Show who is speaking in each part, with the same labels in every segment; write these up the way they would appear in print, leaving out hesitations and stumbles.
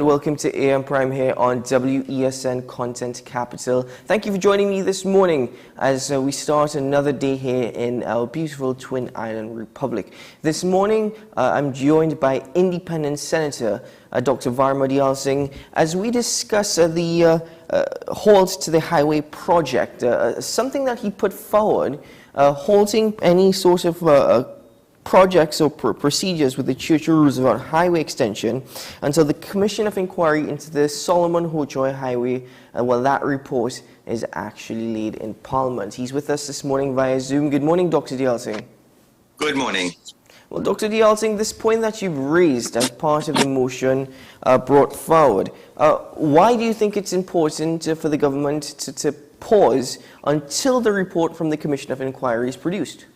Speaker 1: welcome to AM Prime here on WESN Content Capital. Thank you for joining me this morning as we start another day here in our beautiful Twin Island Republic. This morning, I'm joined by Independent Senator Dr. Varma Diyal Singh as we discuss the halt to the highway project, something that he put forward, halting any sort of projects or procedures with the Churchill Roosevelt Highway extension until the Commission of Inquiry into the Solomon Hochoy Highway, that report is actually laid in Parliament. He's with us this morning via Zoom. Good morning, Dr. Diyal Singh.
Speaker 2: Good morning.
Speaker 1: Well, Dr. Diyal Singh, this point that you've raised as part of the motion brought forward, why do you think it's important for the government to pause until the report from the Commission of Inquiry is produced?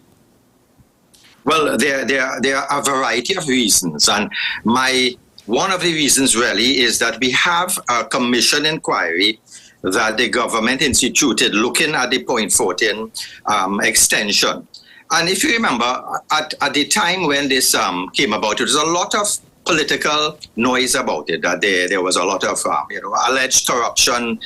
Speaker 2: Well, there are a variety of reasons, and one of the reasons really is that we have a commission inquiry that the government instituted looking at the Point 14 extension. And if you remember, at the time when this came about, there was a lot of political noise about it, that there was a lot of alleged corruption,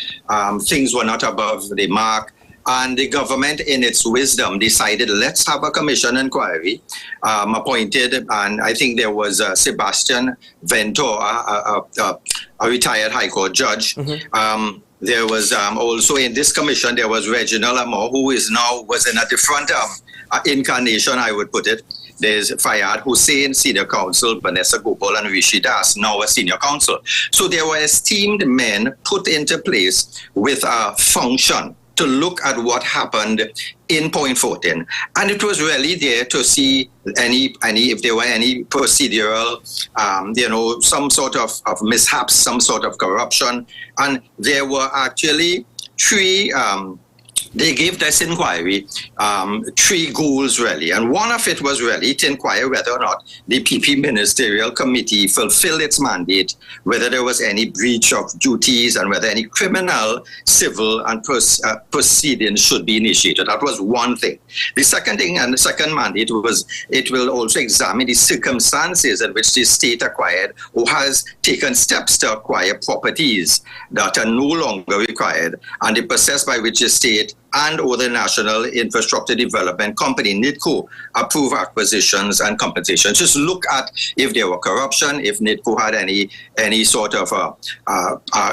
Speaker 2: things were not above the mark. And the government, in its wisdom, decided, let's have a commission inquiry appointed. And I think there was Sebastian Ventor, a retired High Court judge. Mm-hmm. There was also in this commission, there was Reginald Amor, who was in a different incarnation, I would put it. There's Fayyad Hussain, senior counsel, Vanessa Gopal, and Rishi Das, now a senior counsel. So there were esteemed men put into place with a function to look at what happened in Point 14. And it was really there to see if there were any procedural, some sort of mishaps, some sort of corruption. And there were actually they gave this inquiry three goals, really. And one of it was really to inquire whether or not the PP Ministerial Committee fulfilled its mandate, whether there was any breach of duties, and whether any criminal, civil, and proceedings should be initiated. That was one thing. The second thing, and the second mandate, was it will also examine the circumstances in which the state acquired or has taken steps to acquire properties that are no longer required, and the process by which the state and or the National Infrastructure Development Company, NIDCO, approve acquisitions and compensations. Just look at if there were corruption, if NIDCO had any sort of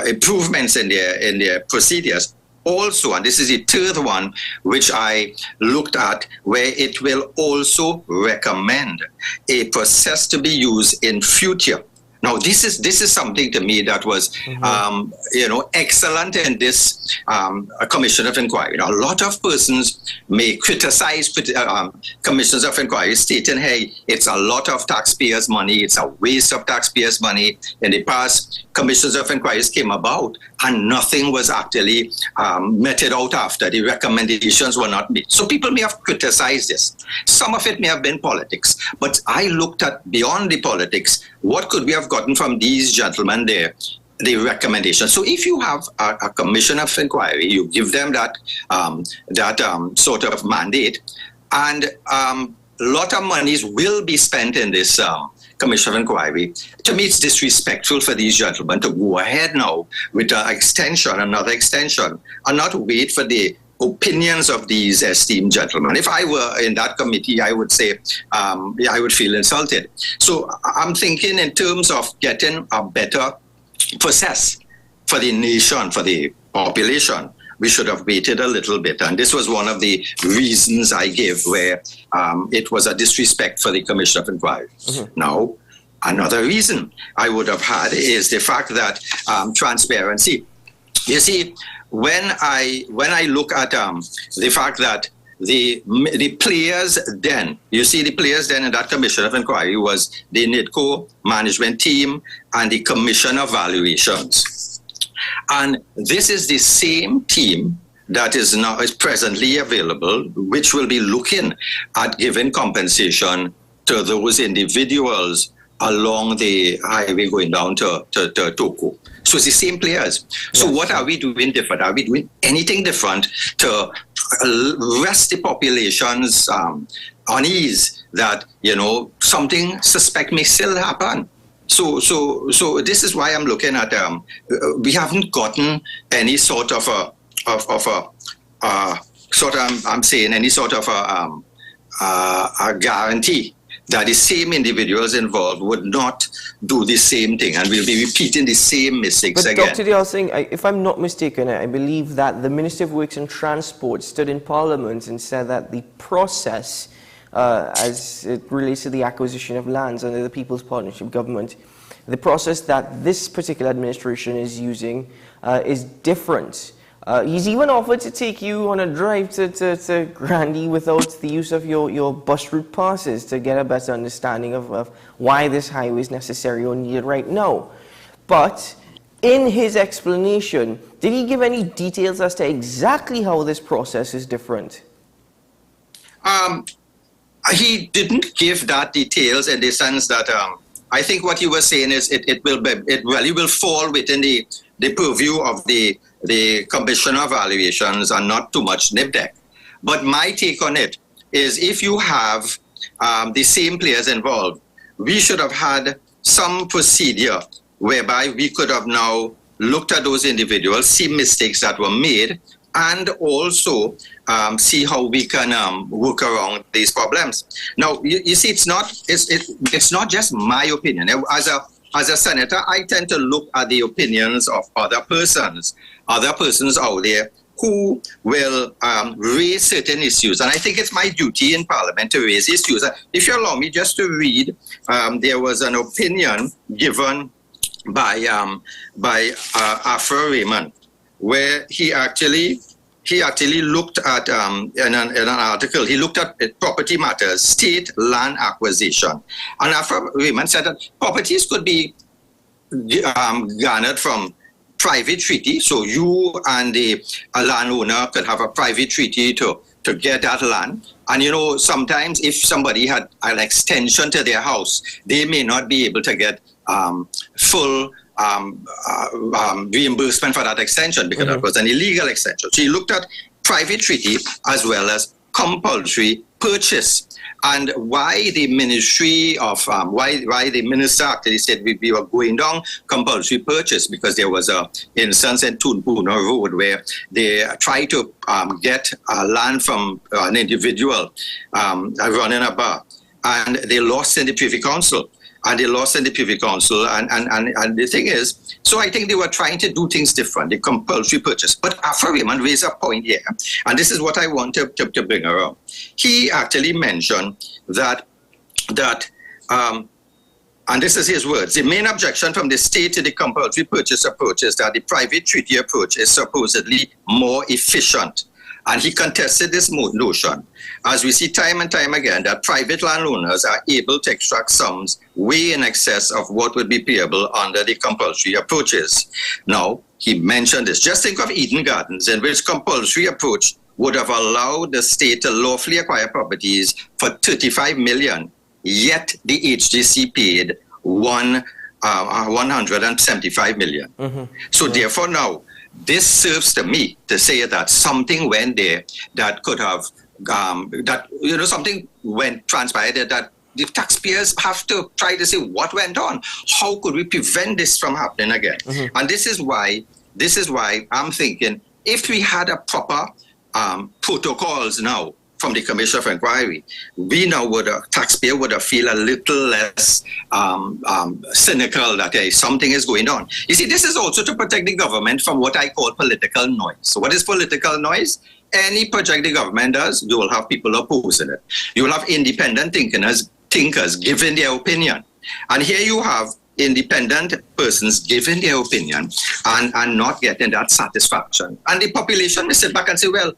Speaker 2: improvements in their procedures. Also, and this is the third one, which I looked at, where it will also recommend a process to be used in future. Now, this is something to me that was, excellent in this commission of inquiry. Now, a lot of persons may criticize commissions of inquiry, stating, hey, it's a lot of taxpayers' money, it's a waste of taxpayers' money. In the past, commissions of inquiries came about and nothing was actually meted out after. The recommendations were not made. So people may have criticized this. Some of it may have been politics, but I looked at beyond the politics, what could we have gotten from these gentlemen there? The recommendation. So if you have a commission of inquiry, you give them that sort of mandate, and a lot of monies will be spent in this commission of inquiry. To me, it's disrespectful for these gentlemen to go ahead now with another extension, and not wait for the opinions of these esteemed gentlemen. If I were in that committee, I would say, I would feel insulted. So I'm thinking in terms of getting a better process for the nation, for the population, we should have waited a little bit. And this was one of the reasons I gave, where it was a disrespect for the Commission of Inquiry. Mm-hmm. Now, another reason I would have had is the fact that transparency. You see, when I look at the fact that the players then, you see the players then in that Commission of Inquiry was the NIDCO management team and the Commission of Valuations. And this is the same team that is presently available, which will be looking at giving compensation to those individuals along the highway going down to Toko. So it's the same players. So what are we doing different? Are we doing anything different to rest the population's unease that, something suspect may still happen? So this is why I'm looking at we haven't gotten any sort of I'm saying any sort of a guarantee that the same individuals involved would not do the same thing and will be repeating the same mistakes again.
Speaker 1: But Dr. Dial Singh, if I'm not mistaken, I believe that the Minister of Works and Transport stood in Parliament and said that the process, as it relates to the acquisition of lands under the People's Partnership Government, the process that this particular administration is using is different. He's even offered to take you on a drive to Grandy without the use of your bus route passes to get a better understanding of why this highway is necessary or needed right now. But in his explanation, did he give any details as to exactly how this process is different?
Speaker 2: He didn't give that details in the sense that I think what he was saying is it really will fall within the purview of the Commission of Valuations and not too much NIBDEC. But my take on it is if you have the same players involved, we should have had some procedure whereby we could have now looked at those individuals, see mistakes that were made, and also see how we can work around these problems. Now, you see, it's not just my opinion. As a senator, I tend to look at the opinions of other persons out there who will raise certain issues. And I think it's my duty in Parliament to raise issues. If you allow me just to read, there was an opinion given by Afro Raymond, where he actually looked at, in an article, he looked at property matters, state land acquisition. And Afro Raymond said that properties could be garnered from private treaty. So you and the landowner could have a private treaty to get that land. And sometimes if somebody had an extension to their house, they may not be able to get full reimbursement for that extension because that was an illegal extension. So he looked at private treaty as well as compulsory purchase. And why the ministry of why the minister actually said we were going down compulsory purchase, because there was a instance in Tunpuna Road where they tried to get land from an individual running a bar, and they lost in the Privy Council. And the thing is, so I think they were trying to do things different, the compulsory purchase. But Afro Raymond raised a point here, and this is what I want to bring around. He actually mentioned that and this is his words, the main objection from the state to the compulsory purchase approach is that the private treaty approach is supposedly more efficient. And he contested this notion, as we see time and time again, that private landowners are able to extract sums way in excess of what would be payable under the compulsory approaches. Now, he mentioned this. Just think of Eden Gardens, in which compulsory approach would have allowed the state to lawfully acquire properties for 35 million, yet the HDC paid 175 million. So therefore now, this serves to me to say that something went there that could have, something went transpired that the taxpayers have to try to say what went on. How could we prevent this from happening again? And this is why I'm thinking if we had a proper protocols now from the Commission of Inquiry, we now taxpayer would have feel a little less cynical that something is going on. You see, this is also to protect the government from what I call political noise. So what is political noise? Any project the government does, you will have people opposing it. You will have independent thinkers giving their opinion. And here you have independent persons giving their opinion and not getting that satisfaction. And the population may sit back and say, well,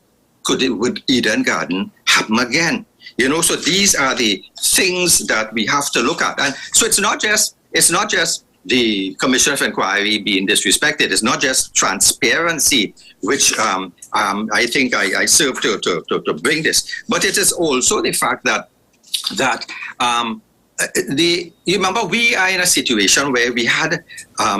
Speaker 2: would Eden Garden happen again? So these are the things that we have to look at. And so it's not just the Commission of Inquiry being disrespected. It's not just transparency, which I think I serve to bring this, but it is also the fact that you remember we are in a situation where we had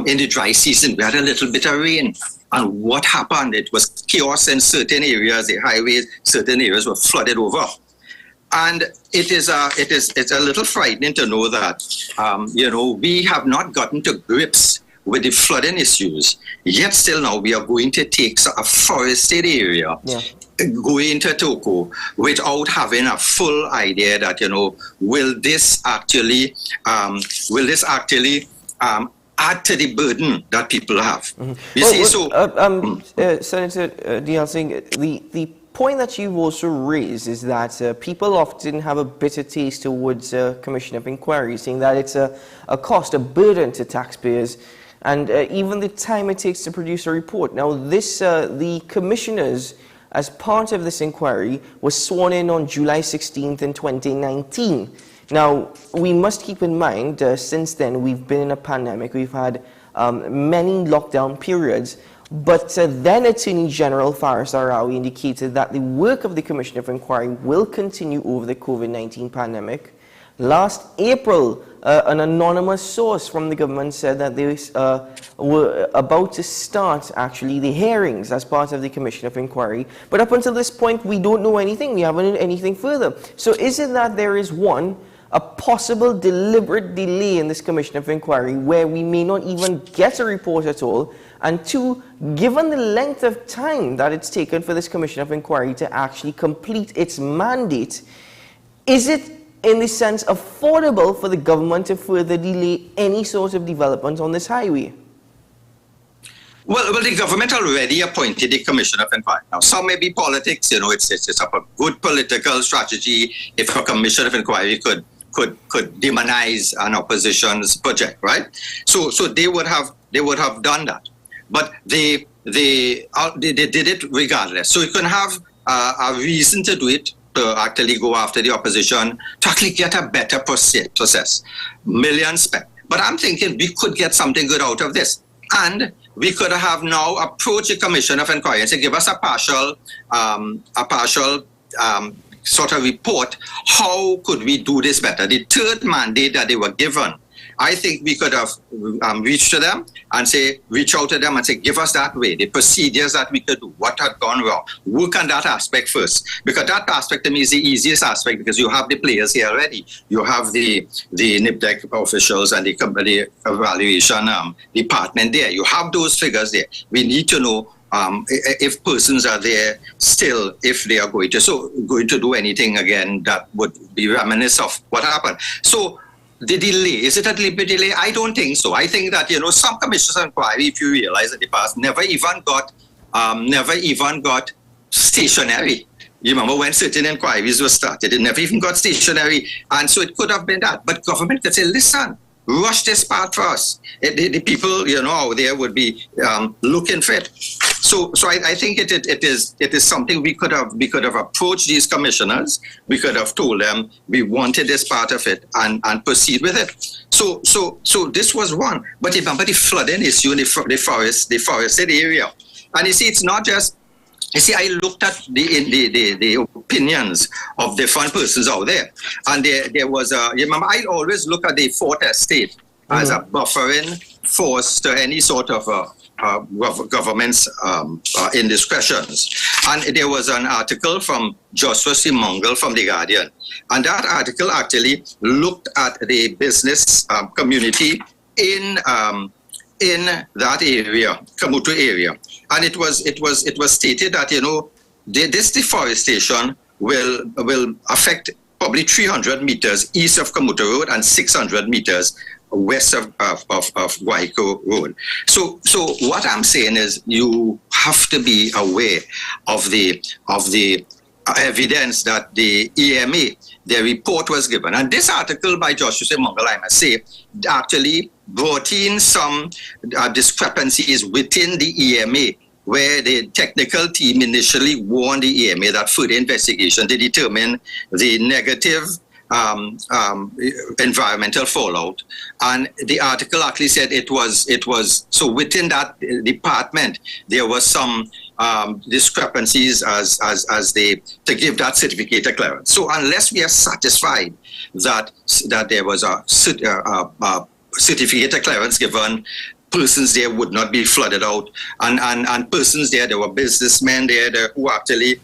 Speaker 2: in the dry season we had a little bit of rain. And what happened? It was chaos in certain areas, the highways, certain areas were flooded over. And it's a little frightening to know that, we have not gotten to grips with the flooding issues. Yet still now we are going to take a forested area, go into Toko without having a full idea that, will this actually add to the burden that people have.
Speaker 1: Senator Diyal Singh, the point that you've also raised is that people often have a bitter taste towards a commission of inquiry, saying that it's a cost, a burden to taxpayers, and even the time it takes to produce a report. Now, the commissioners, as part of this inquiry, was sworn in on July 16th in 2019. Now, we must keep in mind, since then, we've been in a pandemic, we've had many lockdown periods, but then Attorney General Faris Arawi indicated that the work of the Commission of Inquiry will continue over the COVID-19 pandemic. Last April, an anonymous source from the government said that they were about to start, actually, the hearings as part of the Commission of Inquiry. But up until this point, we don't know anything. We haven't heard anything further. So is it that there is, one, a possible deliberate delay in this Commission of Inquiry where we may not even get a report at all? And two, given the length of time that it's taken for this Commission of Inquiry to actually complete its mandate, is it, in the sense, affordable for the government to further delay any sort of development on this highway?
Speaker 2: Well, the government already appointed the Commission of Inquiry. Now, some may be politics, it's a good political strategy if a Commission of Inquiry could demonize an opposition's project, right? So they would have done that, but they did it regardless. So you can have a reason to do it, to actually go after the opposition, to actually get a better process. Millions spent. But I'm thinking we could get something good out of this. And we could have now approached the Commission of Inquiry and say, give us a partial sort of report. How could we do this better? The third mandate that they were given, I think we could have reached to them and reach out to them and say, give us that way, the procedures that we could do, what had gone wrong. Work on that aspect first, because that aspect to me is the easiest aspect, because you have the players here already. You have the NIPDEC officials and the evaluation department there. You have those figures there. We need to know if persons are there still, if they are going to do anything again that would be reminiscent of what happened. So the delay, is it a deliberate delay? I don't think so. I think that, some commissions of inquiry, if you realize in the past, never even got stationary. You remember when certain inquiries were started, it never even got stationary. And so it could have been that. But government could say, listen, rush this part for us. The people, out there would be looking for it. So I think it is something we could have approached these commissioners. We could have told them we wanted this part of it and proceed with it. So this was one. But remember the flooding issue in the forested area. And you see, it's not just. You see, I looked at the opinions of different persons out there, and there was remember, I always look at the Fourth Estate as a buffering force to any sort of government's indiscretions. And there was an article from Joshua Simongal from The Guardian, and that article actually looked at the business community in that area, Kamutu area. And it was stated that, this deforestation will affect probably 300 meters east of Kamutu Road and 600 meters west of Guayco Road. So what I'm saying is you have to be aware of the evidence that the EMA, their report was given. And this article by Joshua Simongal, I must say, actually brought in some discrepancies within the EMA, where the technical team initially warned the EMA that further investigation to determine the negative environmental fallout. And the article actually said it was so within that department there was some discrepancies as they to give that certificate of clearance. So unless we are satisfied that there was a certificate of clearance given, persons there would not be flooded out, and persons there were businessmen there who actually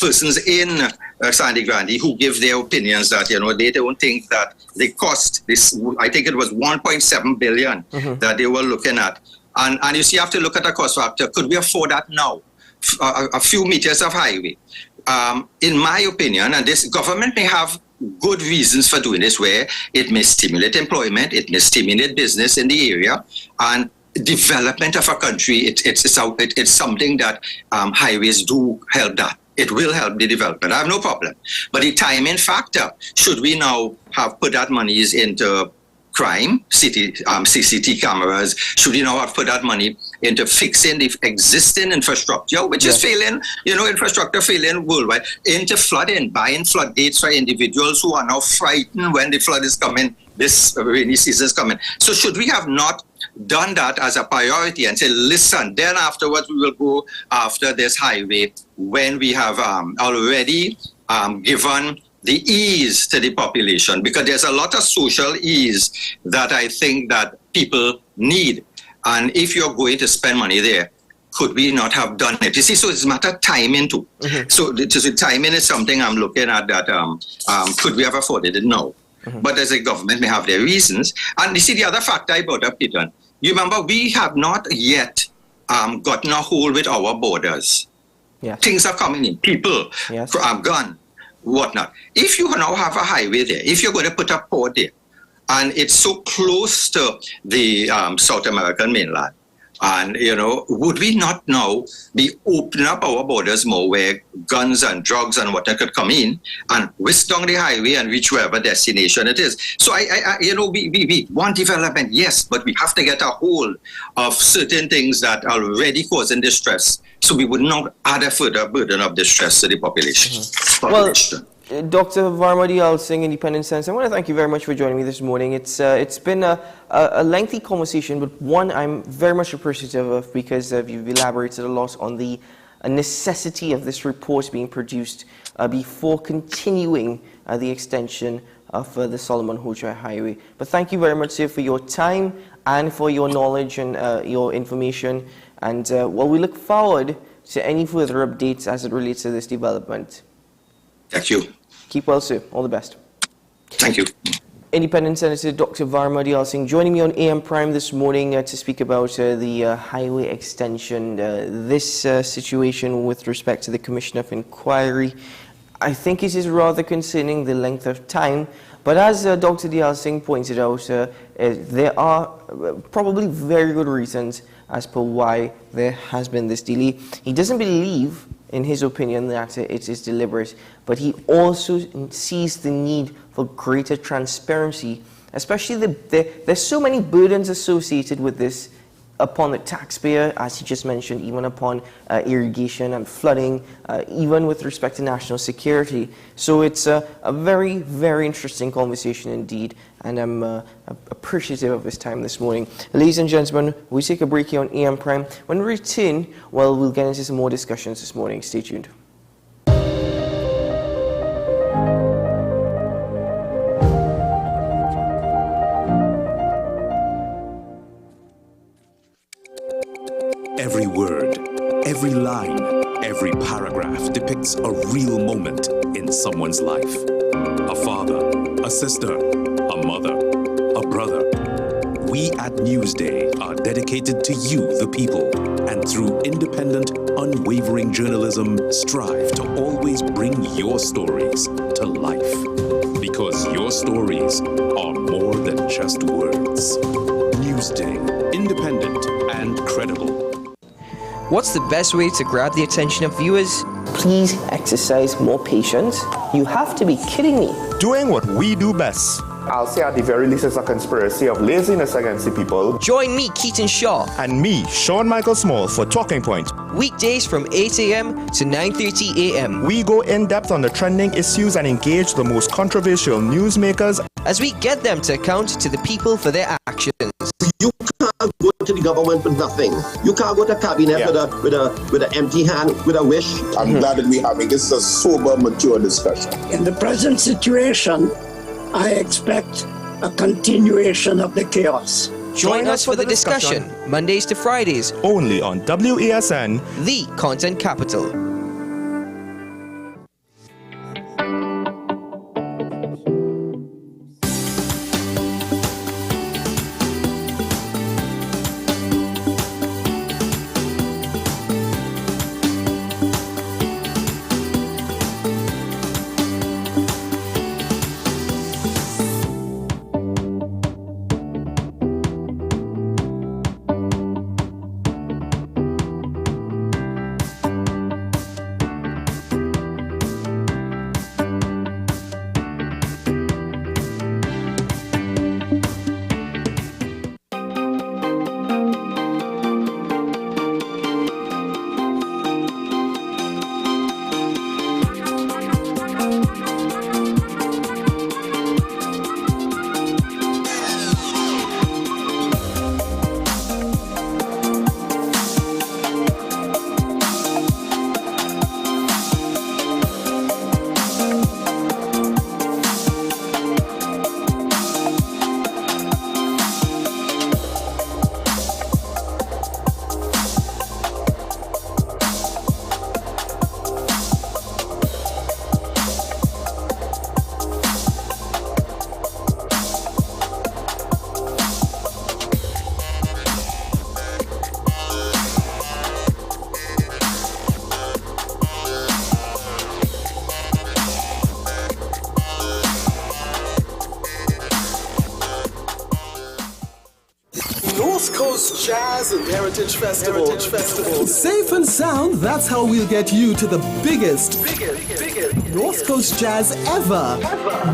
Speaker 2: persons in Sandy Grandi, who give their opinions that, they don't think that the cost, this, I think it was 1.7 billion that they were looking at. And you see, you have to look at the cost factor. Could we afford that now? A few meters of highway. In my opinion, and this government may have good reasons for doing this, where it may stimulate employment, it may stimulate business in the area, and development of a country. It's something that highways do help that. It will help the development. I have no problem. But the timing factor, should we now have put that monies into crime, CCTV cameras? Should we now have put that money into fixing the existing infrastructure, which is failing, infrastructure failing worldwide, into flooding, buying floodgates for individuals who are now frightened when the flood is coming, this rainy season is coming. So should we have not done that as a priority and say, listen, then afterwards we will go after this highway when we have already given the ease to the population, because there's a lot of social ease that I think that people need. And if you're going to spend money there, could we not have done it? You see, so it's a matter of timing too. So the timing is something I'm looking at, that could we have afforded it? No. But as a government may have their reasons. And you see, the other factor I brought up, Peter, you remember we have not yet gotten a hold with our borders. Things are coming in, people, gun, whatnot. If you now have a highway there, if you're going to put a port there, and it's so close to the South American mainland, and, would we not now be opening up our borders more, where guns and drugs and whatnot could come in and whisk down the highway and reach wherever destination it is? So, we want development, yes, but we have to get a hold of certain things that are already causing distress, so we would not add a further burden of distress to the population.
Speaker 1: Well, Dr. Varmadiyal Singh, Independent Sense, I want to thank you very much for joining me this morning. It's been a lengthy conversation, but one I'm very much appreciative of, because you've elaborated a lot on the necessity of this report being produced before continuing the extension of the Solomon Hoja Highway. But thank you very much, sir, for your time and for your knowledge and your information. And we look forward to any further updates as it relates to this development.
Speaker 2: Thank you.
Speaker 1: Keep well, sir. All the best.
Speaker 2: Thank you.
Speaker 1: Independent Senator Dr. Varmadiyal Singh joining me on AM Prime this morning to speak about the highway extension. This situation with respect to the Commission of Inquiry, I think it is rather concerning, the length of time. But as Dr. Diyal Singh pointed out, there are probably very good reasons as per why there has been this delay. He doesn't believe, in his opinion, that it is deliberate, but he also sees the need for greater transparency, especially there's so many burdens associated with this upon the taxpayer, as he just mentioned, even upon irrigation and flooding, even with respect to national security. So it's a very, very interesting conversation indeed, and I'm appreciative of his time this morning. Ladies and gentlemen, we take a break here on AM Prime. When we return, we'll get into some more discussions this morning. Stay tuned.
Speaker 3: Every word, every line, every paragraph depicts a real moment in someone's life. A father, a sister, a mother, a brother. We at Newsday are dedicated to you, the people, and through independent, unwavering journalism, strive to always bring your stories to life. Because your stories are more than just words. Newsday, independent and credible.
Speaker 1: What's the best way to grab the attention of viewers? Please exercise more patience. You have to be kidding me.
Speaker 4: Doing what we do best. I'll say at the very least it's a conspiracy of laziness against the people.
Speaker 1: Join me, Keaton Shaw.
Speaker 4: And me, Sean Michael Small, for Talking Point.
Speaker 1: Weekdays from 8 a.m. to 9:30 a.m.
Speaker 4: We go in-depth on the trending issues and engage the most controversial newsmakers
Speaker 1: as we get them to account to the people for their actions.
Speaker 5: You can't go to the government with nothing. You can't go to cabinet with an empty hand, with a wish.
Speaker 6: I'm glad that we're having this a sober, mature discussion.
Speaker 7: In the present situation, I expect a continuation of the chaos.
Speaker 1: Join us for the discussion, Mondays to Fridays,
Speaker 4: only on WESN,
Speaker 1: the content capital.
Speaker 8: Heritage Festival. Safe and sound, that's how we'll get you to the biggest North Coast Jazz ever.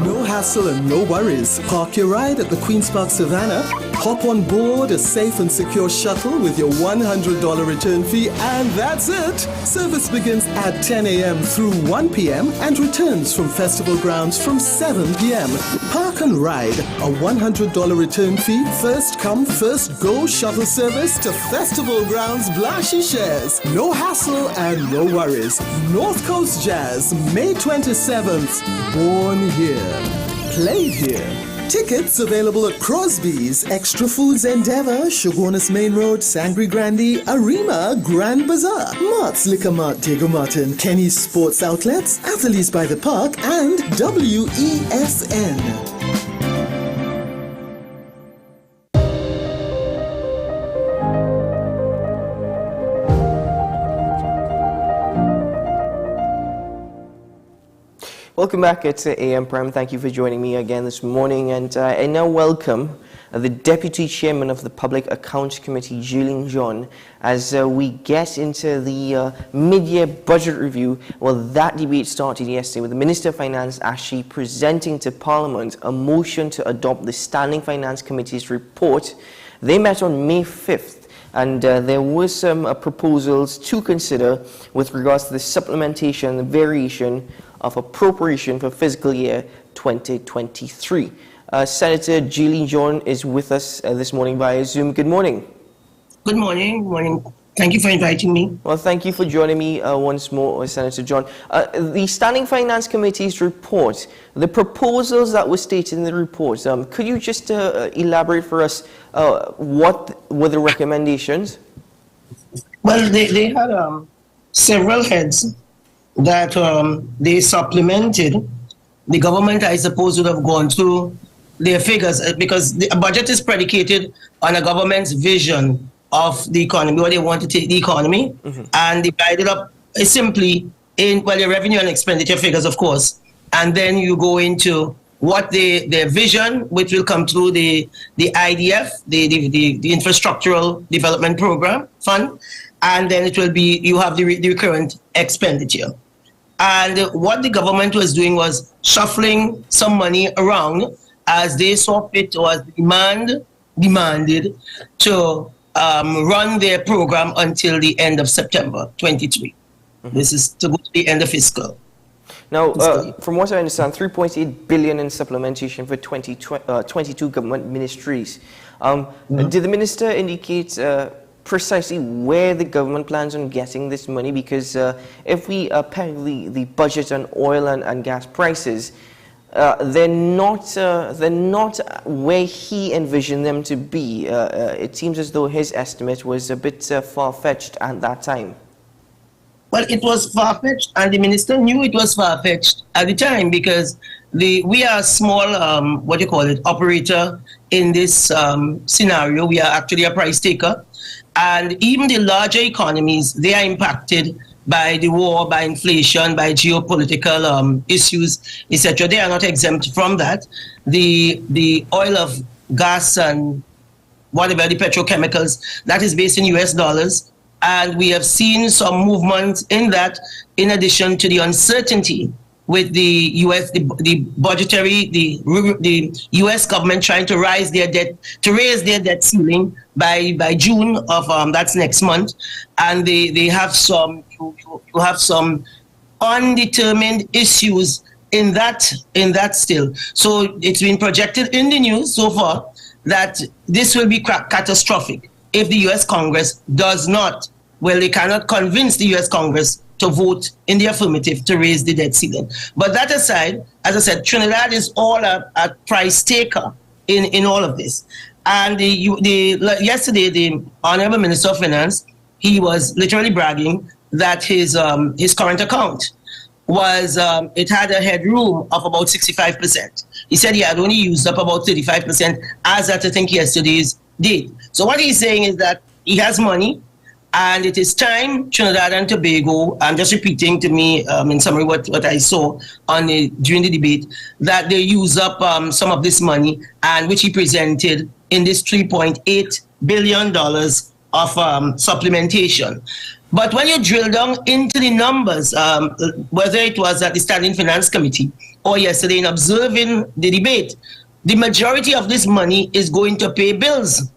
Speaker 8: No hassle and no worries. Park your ride at the Queen's Park Savannah, hop on board a safe and secure shuttle with your $100 return fee, and that's it. Service begins at 10 a.m. through 1 p.m. and returns from festival grounds from 7 p.m. Park and ride, a $100 return fee, first come, first go shuttle service to festival grounds Blashy shares. No hassle and no worries. North Coast Jazz, May 27th. Born here, played here. Tickets available at Crosby's, Extra Foods Endeavour, Shogunas Main Road, Sangre Grande, Arima, Grand Bazaar, Mart's Liquor Mart, Diego Martin, Kenny's Sports Outlets, Athletes by the Park, and WESN.
Speaker 1: Welcome back to AM Prime. Thank you for joining me again this morning. And I now welcome the Deputy Chairman of the Public Accounts Committee, Julian John, as we get into the mid-year budget review. Well, that debate started yesterday with the Minister of Finance actually presenting to Parliament a motion to adopt the Standing Finance Committee's report. They met on May 5th. And there were some proposals to consider with regards to the supplementation and the variation of appropriation for fiscal year 2023. Senator Julie John is with us this morning via Zoom. Good morning.
Speaker 9: Good morning. Good morning. Thank you for inviting me.
Speaker 1: Well, thank you for joining me once more, Senator John. The Standing Finance Committee's report, the proposals that were stated in the report, could you just elaborate for us what were the recommendations?
Speaker 9: Well, they had several heads that they supplemented. The government, I suppose, would have gone through their figures because the budget is predicated on a government's vision of the economy, where they want to take the economy, and divide it up simply in, well, your revenue and expenditure figures, of course, and then you go into what their vision, which will come through the IDF, the Infrastructural Development Program Fund, and then it will be, you have the recurrent expenditure. And what the government was doing was shuffling some money around as they saw fit or as demanded to run their program until the end of September 23. This is to go to the end of fiscal.
Speaker 1: Now, from what I understand, 3.8 billion in supplementation for 22 government ministries. Did the minister indicate precisely where the government plans on getting this money? Because if we peg the budget on oil and gas prices, they're not where he envisioned them to be. It seems as though his estimate was a bit far-fetched at that time.
Speaker 9: Well, it was far-fetched, and the minister knew it was far-fetched at the time because we are a small, operator in this scenario. We are actually a price taker. And even the larger economies, they are impacted by the war, by inflation, by geopolitical issues, etc. They are not exempt from that. The oil of gas and whatever, the petrochemicals, that is based in US dollars. And we have seen some movement in that, in addition to the uncertainty with the US, the US government trying to raise their debt ceiling by June of that's next month, and they have some you have some undetermined issues in that still. So it's been projected in the news so far that this will be catastrophic if the US Congress does not, well, they cannot convince the US Congress to vote in the affirmative to raise the debt ceiling. But that aside, as I said, Trinidad is all a price taker in all of this. And yesterday, the Honorable Minister of Finance, he was literally bragging that his current account was, it had a headroom of about 65%. He said he had only used up about 35% as at, I think, yesterday's date. So what he's saying is that he has money, and it is time Trinidad and Tobago, I'm just repeating to me in summary what I saw during the debate, that they use up some of this money, and which he presented in this $3.8 billion of supplementation. But when you drill down into the numbers, whether it was at the Standing Finance Committee or yesterday in observing the debate, the majority of this money is going to pay bills.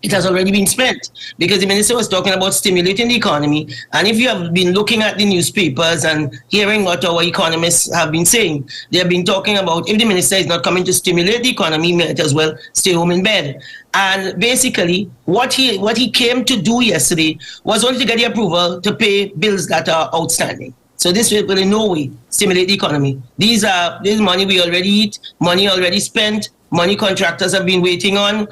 Speaker 9: It has already been spent because the minister was talking about stimulating the economy. And if you have been looking at the newspapers and hearing what our economists have been saying, they have been talking about if the minister is not coming to stimulate the economy, he might as well stay home in bed. And basically, what he came to do yesterday was only to get the approval to pay bills that are outstanding. So this will in no way stimulate the economy. This money we already eat, money already spent, money contractors have been waiting on,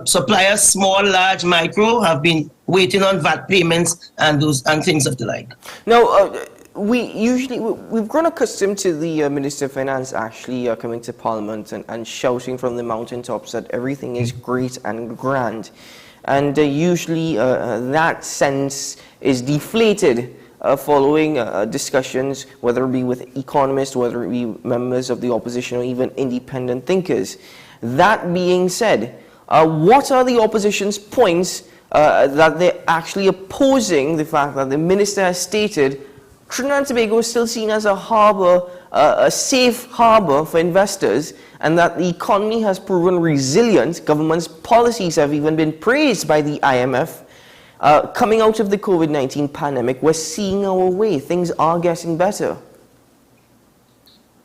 Speaker 9: suppliers, small, large, micro, have been waiting on VAT payments and things of the like.
Speaker 1: Now, we've grown accustomed to the Minister of Finance actually coming to Parliament and shouting from the mountaintops that everything is great and grand. And usually that sense is deflated following discussions, whether it be with economists, whether it be members of the opposition, or even independent thinkers. That being said, what are the opposition's points that they're actually opposing the fact that the minister has stated Trinidad and Tobago is still seen as a harbour, a safe harbour for investors, and that the economy has proven resilient? Government's policies have even been praised by the IMF. Coming out of the COVID-19 pandemic, we're seeing our way. Things are getting better.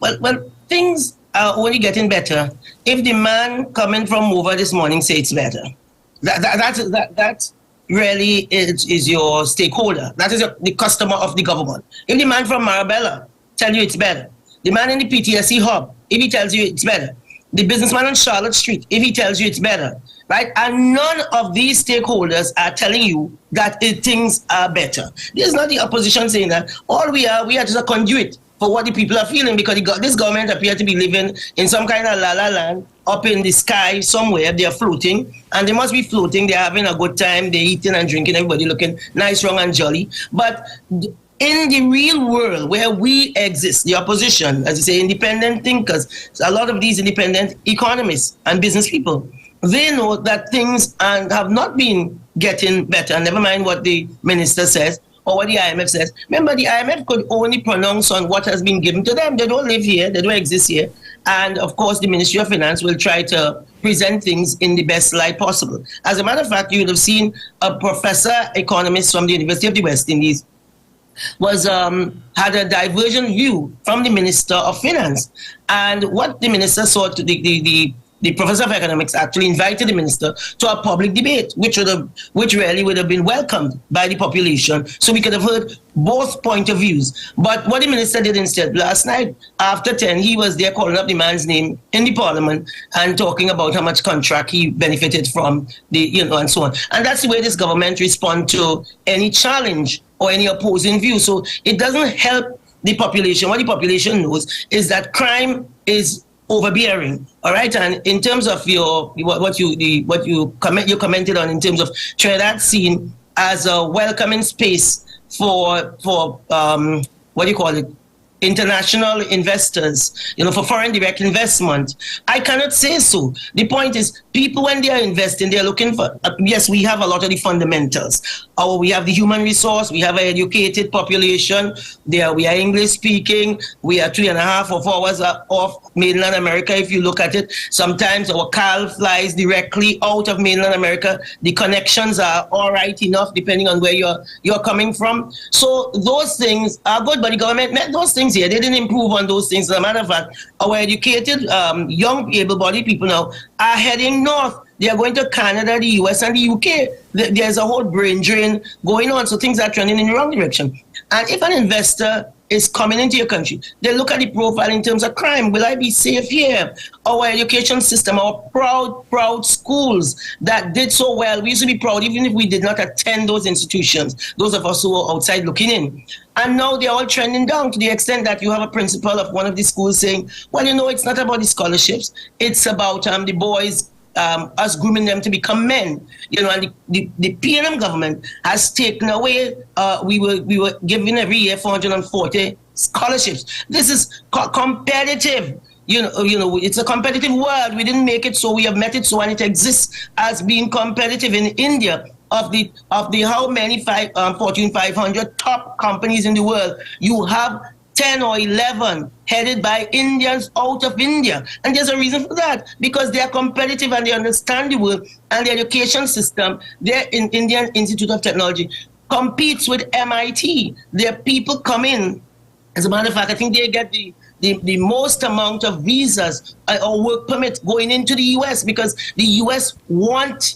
Speaker 9: Well, things are only getting better if the man coming from over this morning say it's better. That really is your stakeholder. That is the customer of the government. If the man from Marabella tell you it's better, the man in the PTSD hub, if he tells you it's better, the businessman on Charlotte Street, if he tells you it's better, right? And none of these stakeholders are telling you that things are better. This is not the opposition saying that. All we are just a conduit for what the people are feeling, because this government appears to be living in some kind of la-la land up in the sky somewhere. They are floating, and they must be floating. They're having a good time. They're eating and drinking. Everybody looking nice, strong, and jolly. But in the real world where we exist, the opposition, as you say, independent thinkers, a lot of these independent economists and business people, they know that things have not been getting better. Never mind what the minister says or what the IMF says. Remember, the IMF could only pronounce on what has been given to them. They don't live here. They don't exist here. And, of course, the Ministry of Finance will try to present things in the best light possible. As a matter of fact, you would have seen a professor economist from the University of the West Indies had a divergent view from the Minister of Finance. And what the minister saw, the professor of economics actually invited the minister to a public debate, which really would have been welcomed by the population, so we could have heard both point of views. But what the minister did instead, last night after 10, he was there calling up the man's name in the parliament and talking about how much contract he benefited from, and so on. And that's the way this government responds to any challenge or any opposing view. So it doesn't help the population. What the population knows is that crime is overbearing, all right. And in terms of what you commented on in terms of Trinidad seen as a welcoming space for what do you call it, international investors, for foreign direct investment, I cannot say so. The point is, people, when they are investing, they are looking for, yes, we have a lot of the fundamentals. We have the human resource, we have an educated population, we are English speaking, we are 3.5 or 4 hours off mainland America. If you look at it, sometimes our CAL flies directly out of mainland America. The connections are all right enough depending on where you're coming from. So those things are good, but the government met those things here. They didn't improve on those things. As a matter of fact, our educated, young, able-bodied people now are heading north. They are going to Canada, the US, and the UK. There's a whole brain drain going on. So things are trending in the wrong direction. And if an investor is coming into your country, they look at the profile in terms of crime. Will I be safe here? Our education system, our proud schools that did so well. We used to be proud even if we did not attend those institutions, those of us who were outside looking in. And now they're all trending down to the extent that you have a principal of one of the schools saying, well, it's not about the scholarships. It's about the boys, us grooming them to become men. And the PNM government has taken away, we were giving every year 440 scholarships. This is competitive. It's a competitive world. We didn't make it so, we have met it so, and it exists as being competitive. In India, of the how many Fortune 500 top companies in the world, you have 10 or 11 headed by Indians out of India. And there's a reason for that, because they are competitive and they understand the world, and the education system, their Indian Institute of Technology competes with MIT. Their people come in. As a matter of fact, I think they get the most amount of visas or work permits going into the US, because the US want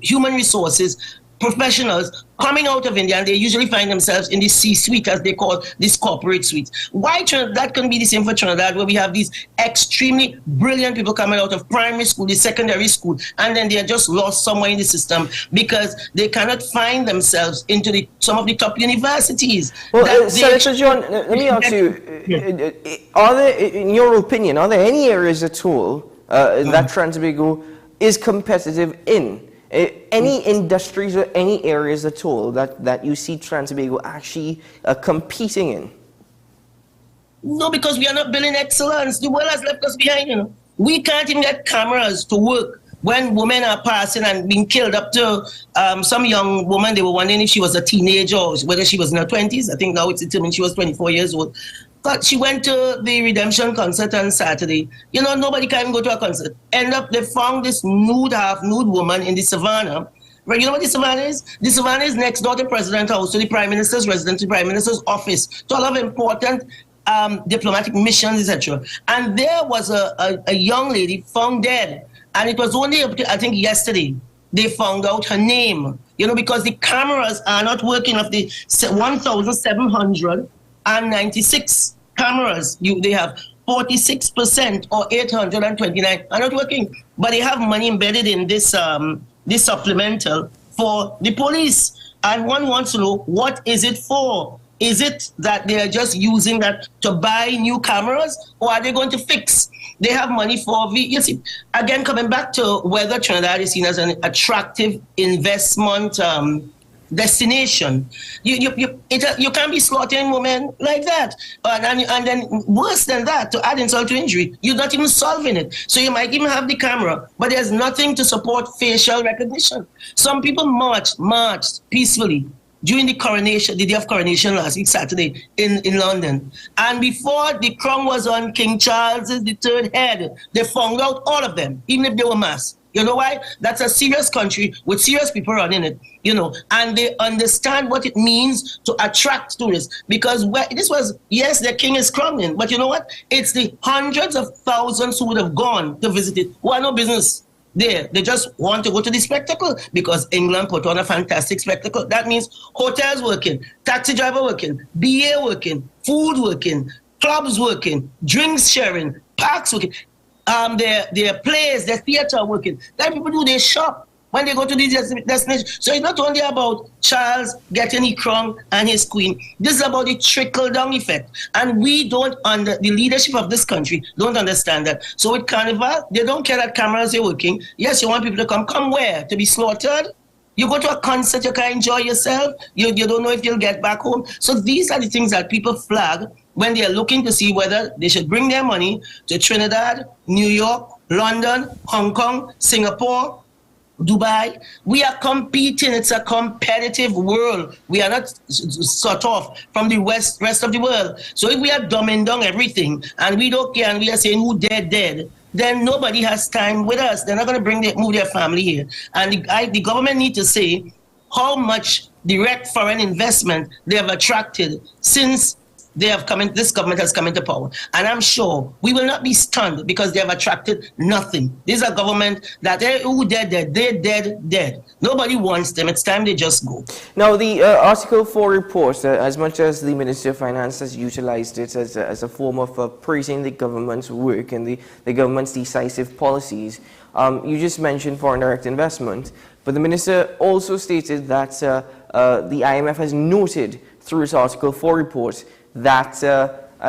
Speaker 9: human resources professionals coming out of India, and they usually find themselves in the C-suite, as they call this corporate suite. Why that can be the same for Trinidad, where we have these extremely brilliant people coming out of primary school, the secondary school, and then they are just lost somewhere in the system because they cannot find themselves into some of the top universities.
Speaker 1: Well, Senator John, let me ask you, are there, in your opinion, are there any areas at all that Trinidad is competitive in? Any industries or any areas at all that you see Trinidad actually competing in?
Speaker 9: No, because we are not building excellence. The world has left us behind, you know. We can't even get cameras to work when women are passing and being killed. Up to some young woman, they were wondering if she was a teenager or whether she was in her 20s. I think now it's determined she was 24 years old. But she went to the Redemption concert on Saturday. You know, nobody can even go to a concert. They found this half-nude woman in the savannah. Right, you know what the savannah is? The savannah is next door to the President's house, to the Prime Minister's residence, to the Prime Minister's office, to a lot of important diplomatic missions, etc. And there was a young lady found dead. And it was only, I think, yesterday, they found out her name. You know, because the cameras are not working. Of the 1,796 cameras, they have 46% or 829 are not working. But they have money embedded in this supplemental for the police. And one wants to know, what is it for? Is it that they are just using that to buy new cameras, or are they going to fix? They have money for you see, again, coming back to whether Trinidad is seen as an attractive investment destination. You can't be slaughtering women like that. And then worse than that, to add insult to injury, you're not even solving it. So you might even have the camera, but there's nothing to support facial recognition. Some people marched peacefully during the coronation, the day of coronation last week, Saturday, in London. And before the crown was on King Charles III head, they found out all of them, even if they were masked. You know why? That's a serious country with serious people running it, you know, and they understand what it means to attract tourists. Because this was, yes, the king is crowning, but you know what? It's the hundreds of thousands who would have gone to visit it who had no business there. They just want to go to the spectacle because England put on a fantastic spectacle. That means hotels working, taxi driver working, BA working, food working, clubs working, drinks sharing, parks working. Their plays, their theater working. Then people do, they shop when they go to these destinations. So it's not only about Charles getting his crown and his queen. This is about the trickle-down effect. And we don't, the leadership of this country, don't understand that. So with Carnival, they don't care that cameras are working. Yes, you want people to come where? To be slaughtered? You go to a concert, you can enjoy yourself. You don't know if you'll get back home. So these are the things that people flag when they are looking to see whether they should bring their money to Trinidad, New York, London, Hong Kong, Singapore, Dubai. We are competing. It's a competitive world. We are not sort off from the rest of the world. So if we are dumbing down everything and we don't care and we are saying who dead, then nobody has time with us. They're not going to move their family here. And the government need to say how much direct foreign investment they have attracted since this government has come into power. And I'm sure we will not be stunned because they have attracted nothing. This is a government that they're dead. Nobody wants them. It's time they just go.
Speaker 1: Now, the Article 4 report, as much as the Ministry of Finance has utilized it as a form of praising the government's work and the government's decisive policies, you just mentioned foreign direct investment, but the minister also stated that the IMF has noted through its Article 4 report that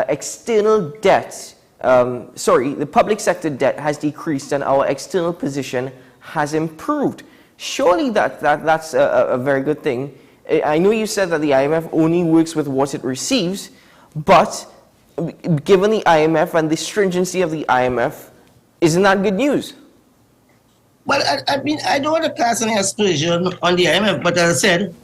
Speaker 1: external debt, the public sector debt has decreased and our external position has improved. Surely that's a very good thing. I know you said that the IMF only works with what it receives, but given the IMF and the stringency of the IMF, isn't that good news?
Speaker 9: Well, I mean, I don't want to cast any aspersion on the IMF, but as I said,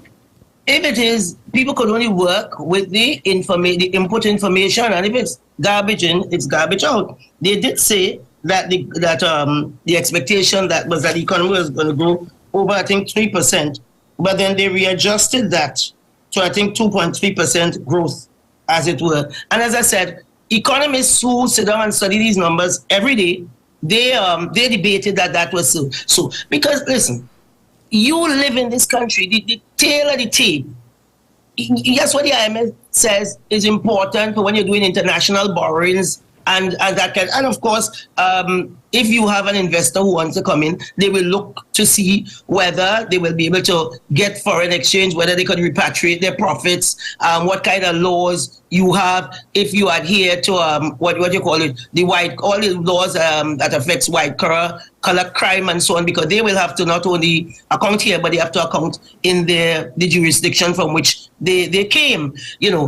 Speaker 9: if it is, people could only work with the input information, and if it's garbage in, it's garbage out. They did say that the expectation that was that the economy was going to grow over, I think, 3%, but then they readjusted that to, I think, 2.3% growth, as it were. And as I said, economists who sit down and study these numbers every day, they debated that was so. Because listen, you live in this country, the tail of the tape. Yes, what the IMF says is important for when you're doing international borrowings and that can, and of course, if you have an investor who wants to come in, they will look to see whether they will be able to get foreign exchange, whether they could repatriate their profits, what kind of laws you have, if you adhere to what you call it, all the laws that affects white collar crime and so on, because they will have to not only account here, but they have to account in the jurisdiction from which they came. You know,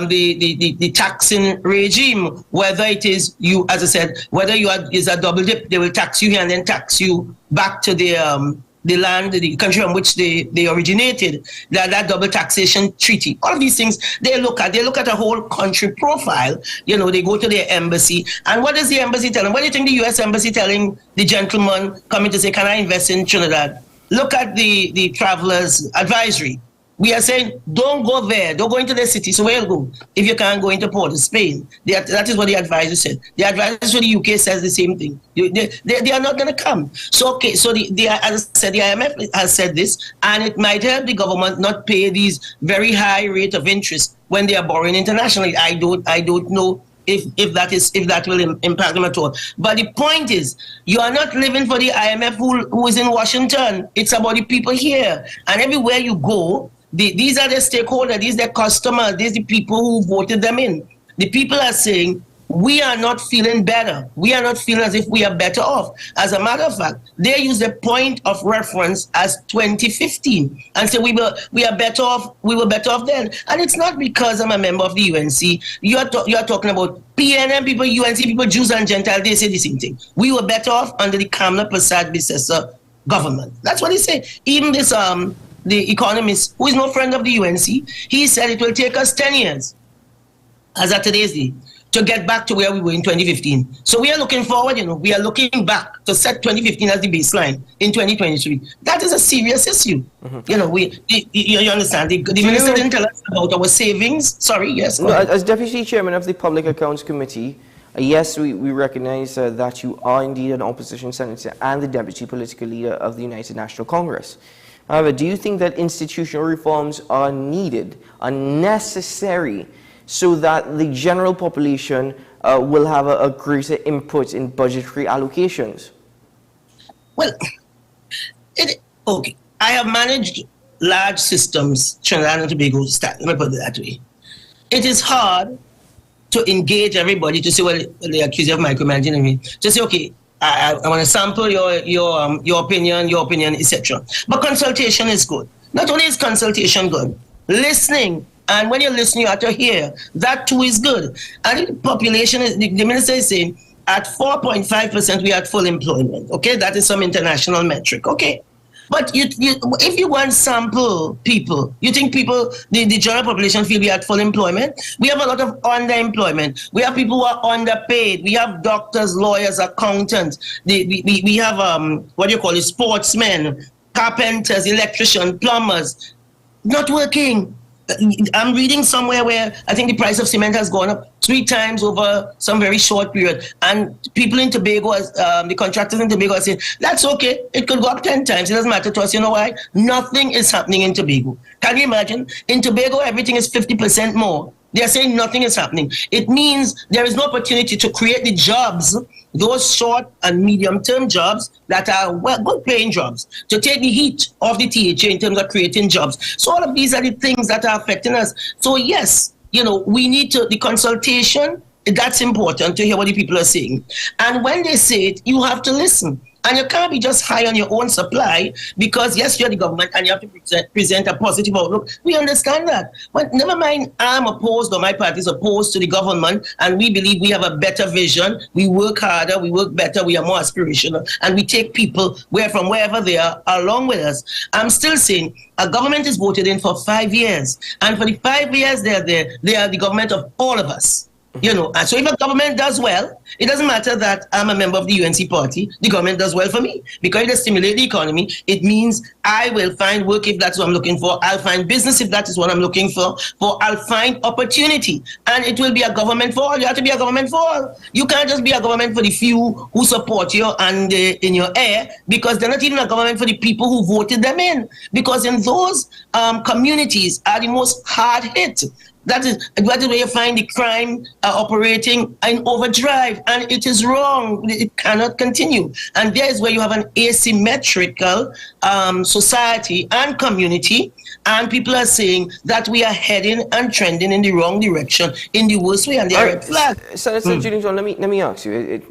Speaker 9: the taxing regime, whether it is you, as I said, whether you is a double dip, they will tax you here and then tax you back to the land, the country from which they originated, that double taxation treaty. All of these things they look at a whole country profile. You know, they go to their embassy, and what is the embassy telling? What do you think the U.S. embassy telling the gentleman coming to say, can I invest in Trinidad? Look at the travelers advisory. We are saying, don't go there, don't go into the city. So where you go if you can't go into Port of Spain? That is what the advisor said. The advisor for the UK says the same thing. They are not going to come. So, okay, so as I said, the IMF has said this, and it might help the government not pay these very high rate of interest when they are borrowing internationally. I don't know if that will impact them at all. But the point is, you are not living for the IMF who is in Washington. It's about the people here. And everywhere you go, these are the stakeholders, these are the customers, these are the people who voted them in. The people are saying, we are not feeling better. We are not feeling as if we are better off. As a matter of fact, they use the point of reference as 2015 and say we are better off. We were better off then. And it's not because I'm a member of the UNC. You are talking about PNM people, UNC people, Jews and Gentiles. They say the same thing. We were better off under the Kamla Prasad-Bissessar government. That's what they say. Even this the economist, who is no friend of the UNC, he said it will take us 10 years, as at today's day, to get back to where we were in 2015. So we are looking forward, we are looking back to set 2015 as the baseline in 2023. That is a serious issue. Mm-hmm. You understand? The minister didn't tell us about our savings. Sorry, yes.
Speaker 1: No, as Deputy Chairman of the Public Accounts Committee, yes, we recognize that you are indeed an opposition senator and the deputy political leader of the United National Congress. However, do you think that institutional reforms are needed, are necessary, so that the general population will have a greater input in budgetary allocations?
Speaker 9: Well, okay. I have managed large systems, Trinidad and Tobago, let me put it that way. It is hard to engage everybody to say, well, they accuse you of micromanaging me. To say, okay, I want to sample your opinion, etc. But consultation is good. Not only is consultation good, listening, and when you're listening, you have to hear. That too is good. And the population, the minister is saying, at 4.5%, we are at full employment. Okay, that is some international metric. Okay. But if you want sample people, you think people, the general population feel we are at full employment? We have a lot of underemployment. We have people who are underpaid. We have doctors, lawyers, accountants. We have, sportsmen, carpenters, electricians, plumbers, not working. I'm reading somewhere where I think the price of cement has gone up 3 times over some very short period. And people in Tobago, the contractors in Tobago are saying, that's okay, it could go up 10 times. It doesn't matter to us. You know why? Nothing is happening in Tobago. Can you imagine? In Tobago, everything is 50% more. They are saying nothing is happening. It means there is no opportunity to create the jobs, those short and medium-term jobs that are good-paying jobs, to take the heat off the THA in terms of creating jobs. So all of these are the things that are affecting us. So yes, we need the consultation, that's important to hear what the people are saying. And when they say it, you have to listen. And you can't be just high on your own supply because, yes, you're the government and you have to present a positive outlook. We understand that. But never mind, I'm opposed or my party is opposed to the government and we believe we have a better vision. We work harder, we work better, we are more aspirational, and we take people from wherever they are along with us. I'm still saying a government is voted in for 5 years. And for the 5 years, they are the government of all of us. And so if a government does well, it doesn't matter that I'm a member of the UNC party, the government does well for me. Because it stimulates the economy, it means I will find work if that's what I'm looking for. I'll find business if that is what I'm looking for. I'll find opportunity. And it will be a government for all. You have to be a government for all. You can't just be a government for the few who support you and in your air, because they're not even a government for the people who voted them in. Because in those communities are the most hard hit. That is where you find the crime operating in overdrive, and it is wrong. It cannot continue. And there is where you have an asymmetrical society and community, and people are saying that we are heading and trending in the wrong direction in the worst way, and they are red flag.
Speaker 1: Senator Judy John, let me ask you.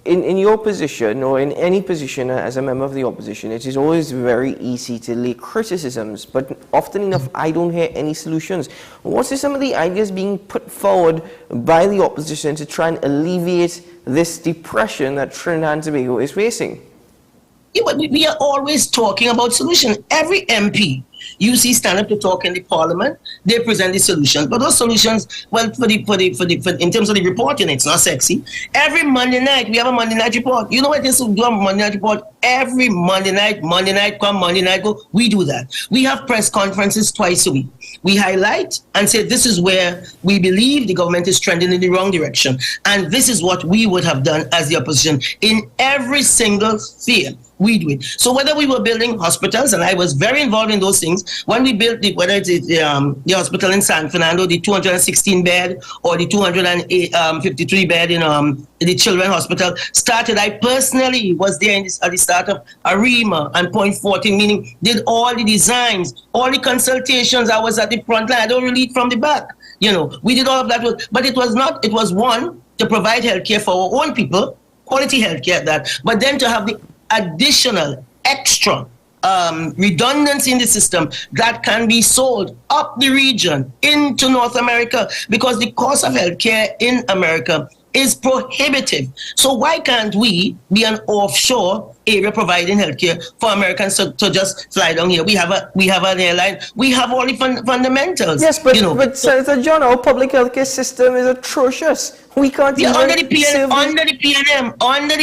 Speaker 1: In your position or in any position as a member of the opposition, it is always very easy to lay criticisms, but often enough I don't hear any solutions. What are some of the ideas being put forward by the opposition to try and alleviate this depression that Trinidad and Tobago is facing?
Speaker 9: Yeah, but we are always talking about solutions. Every MP you see stand up to talk in the parliament, they present the solutions. But those solutions, well, in terms of the reporting, it's not sexy. Every Monday night, we have a Monday night report. You know what it is to do a Monday night report? Every Monday night come, Monday night go. We do that. We have press conferences twice a week. We highlight and say this is where we believe the government is trending in the wrong direction. And this is what we would have done as the opposition in every single sphere. We do it. So whether we were building hospitals, and I was very involved in those things, when we built whether it's the hospital in San Fernando, the 216 bed or the 253 bed in the children's hospital started, I personally was there at the start of ARIMA and Point 14, meaning did all the designs, all the consultations. I was at the front line. I don't really lead from the back. We did all of that. But it was one, to provide healthcare for our own people, quality healthcare at that, but then to have the additional, extra redundancy in the system that can be sold up the region into North America, because the cost of healthcare in America is prohibitive. So why can't we be an offshore area providing healthcare for Americans to just fly down here? We have an airline. We have all the fundamentals.
Speaker 1: Yes, but Senator John, our public healthcare system is atrocious. We can't even
Speaker 9: under the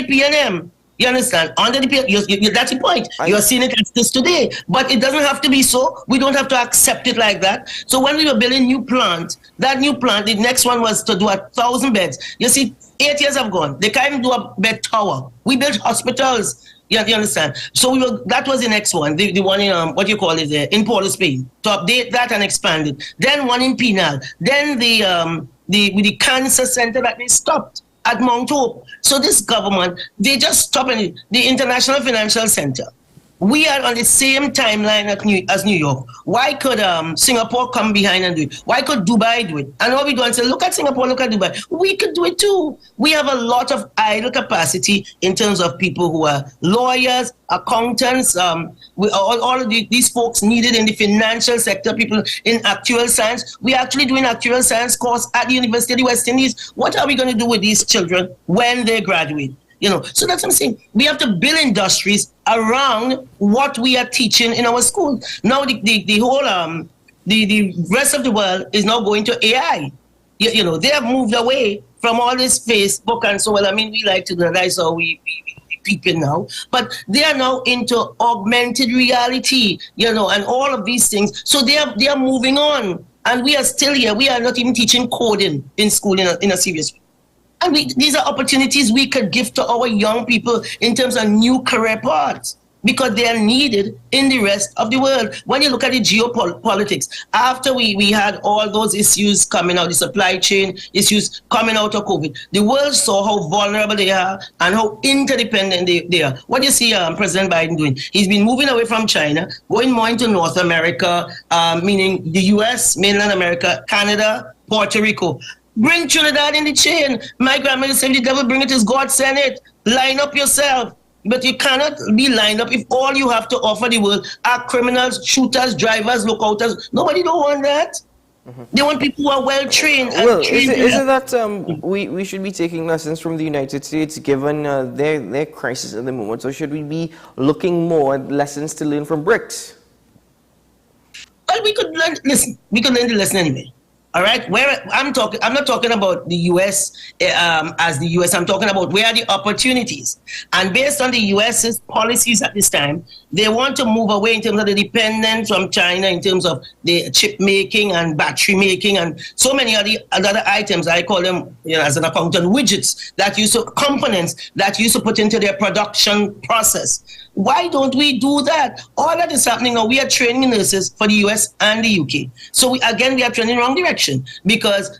Speaker 9: PNM. You understand? Under the that's the point. You're seeing it as this today. But it doesn't have to be so. We don't have to accept it like that. So when we were building new plant, the next one was to do 1,000 beds. You see, 8 years have gone. They can't even do a bed tower. We built hospitals. You understand? So that was the next one. The one in, in Port of Spain. To update that and expand it. Then one in Penal. Then the cancer center that they stopped at Mount Hope. So this government, they just stopped the International Financial Center. We are on the same timeline as New York. Why could Singapore come behind and do it? Why could Dubai do it? And what we do and say, look at Singapore, look at Dubai. We could do it too. We have a lot of idle capacity in terms of people who are lawyers, accountants, all of these folks needed in the financial sector, people in actual science. We're actually doing actual science course at the University of the West Indies. What are we going to do with these children when they graduate? So that's what I'm saying. We have to build industries around what we are teaching in our schools. Now the whole the rest of the world is now going to AI. They have moved away from all this Facebook and so on. I mean, we like to do that, so we peeping now, but they are now into augmented reality, and all of these things. So they are moving on, and we are still here. We are not even teaching coding in school in a serious way. And these are opportunities we could give to our young people in terms of new career paths, because they are needed in the rest of the world. When you look at the geopolitics, after we had all those issues coming out, the supply chain issues coming out of COVID, the world saw how vulnerable they are and how interdependent they are. What do you see President Biden doing? He's been moving away from China, going more into North America, meaning the US, mainland America, Canada, Puerto Rico. Bring Trinidad in the chain. My grandmother said, the devil bring it as God send it. Line up yourself. But you cannot be lined up if all you have to offer the world are criminals, shooters, drivers, lookouters. Nobody don't want that. They want people who are well trained.
Speaker 1: Well, is it that we should be taking lessons from the United States given their crisis at the moment, or should we be looking more at lessons to learn from BRICS?
Speaker 9: Well, we could learn. Listen, we could learn the lesson anyway. All right. Where I'm not talking about the U.S. As the U.S. I'm talking about where are the opportunities. And based on the U.S.'s policies at this time, they want to move away in terms of the dependence from China in terms of the chip making and battery making and so many other items. I call them, as an accountant, widgets that use components that used to put into their production process. Why don't we do that? All that is happening now. We are training nurses for the US and the UK. So we are training in the wrong direction because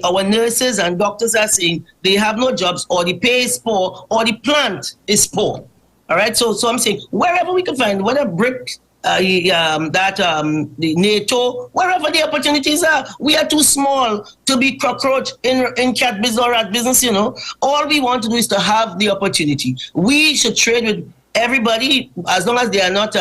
Speaker 9: our nurses and doctors are saying they have no jobs, or the pay is poor, or the plant is poor. All right. So I'm saying wherever we can find, whether BRIC, the NATO, wherever the opportunities are, we are too small to be cockroach in cat business or rat business. All we want to do is to have the opportunity. We should trade with everybody as long as they are not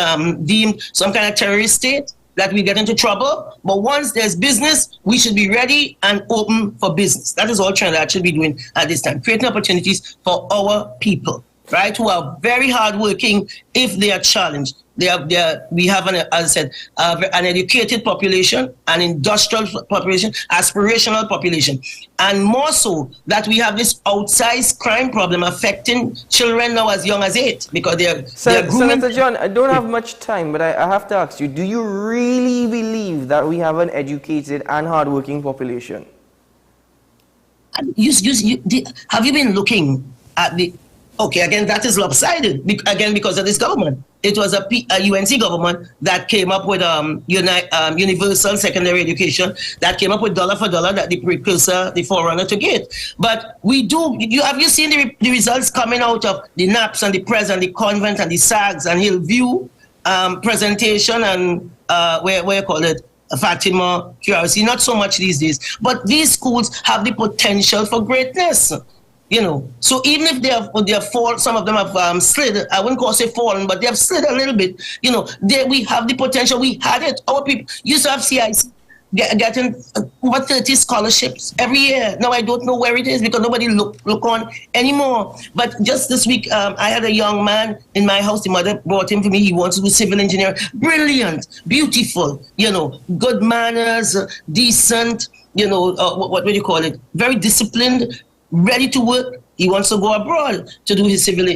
Speaker 9: deemed some kind of terrorist state that we get into trouble. But once there's business, we should be ready and open for business. That is all Trinidad should be doing at this time, creating opportunities for our people, right, who are very hardworking if they are challenged. We have, as I said, an educated population, an industrial population, aspirational population. And more so that we have this outsized crime problem affecting children now as young as 8 because they're grooming.
Speaker 1: Senator John, I don't have much time, but I have to ask you, do you really believe that we have an educated and hardworking population?
Speaker 9: Have you been looking at the... Okay, again, that is lopsided, again, because of this government. It was a UNC government that came up with universal secondary education, that came up with dollar for dollar, that the precursor, the forerunner to GATE. But have you seen the results coming out of the NAPS and the PRES and the Convent and the SAGs and Hillview presentation and where you call it? Fatima, QRC, not so much these days. But these schools have the potential for greatness. So even if they have fallen, some of them have slid. I wouldn't call it fallen, but they have slid a little bit. We have the potential. We had it. Our people used to have CIC getting over 30 scholarships every year. Now I don't know where it is because nobody look on anymore. But just this week, I had a young man in my house. The mother brought him to me. He wants to do civil engineering. Brilliant, beautiful. Good manners, decent. What do you call it? Very disciplined. Ready to work. He wants to go abroad to do his civil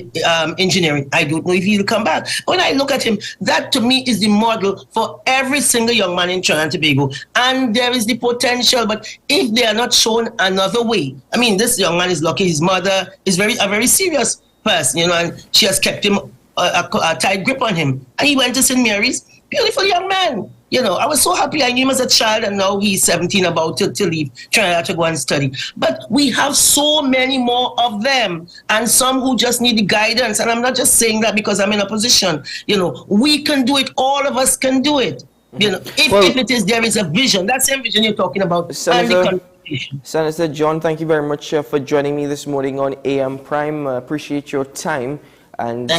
Speaker 9: engineering. I don't know if he'll come back. When I look at him, that to me is the model for every single young man in Trinidad and Tobago. And there is the potential, but if they are not shown another way, I mean, this young man is lucky. His mother is a very serious person, and she has kept him a tight grip on him. And he went to St. Mary's. Beautiful young man. I was so happy. I knew him as a child, and now he's 17, about to leave Trinidad to go and study. But we have so many more of them, and some who just need the guidance. And I'm not just saying that because I'm in opposition. We can do it. All of us can do it. If there is a vision, that same vision you're talking about.
Speaker 1: Senator John, thank you very much for joining me this morning on AM Prime. Appreciate your time, and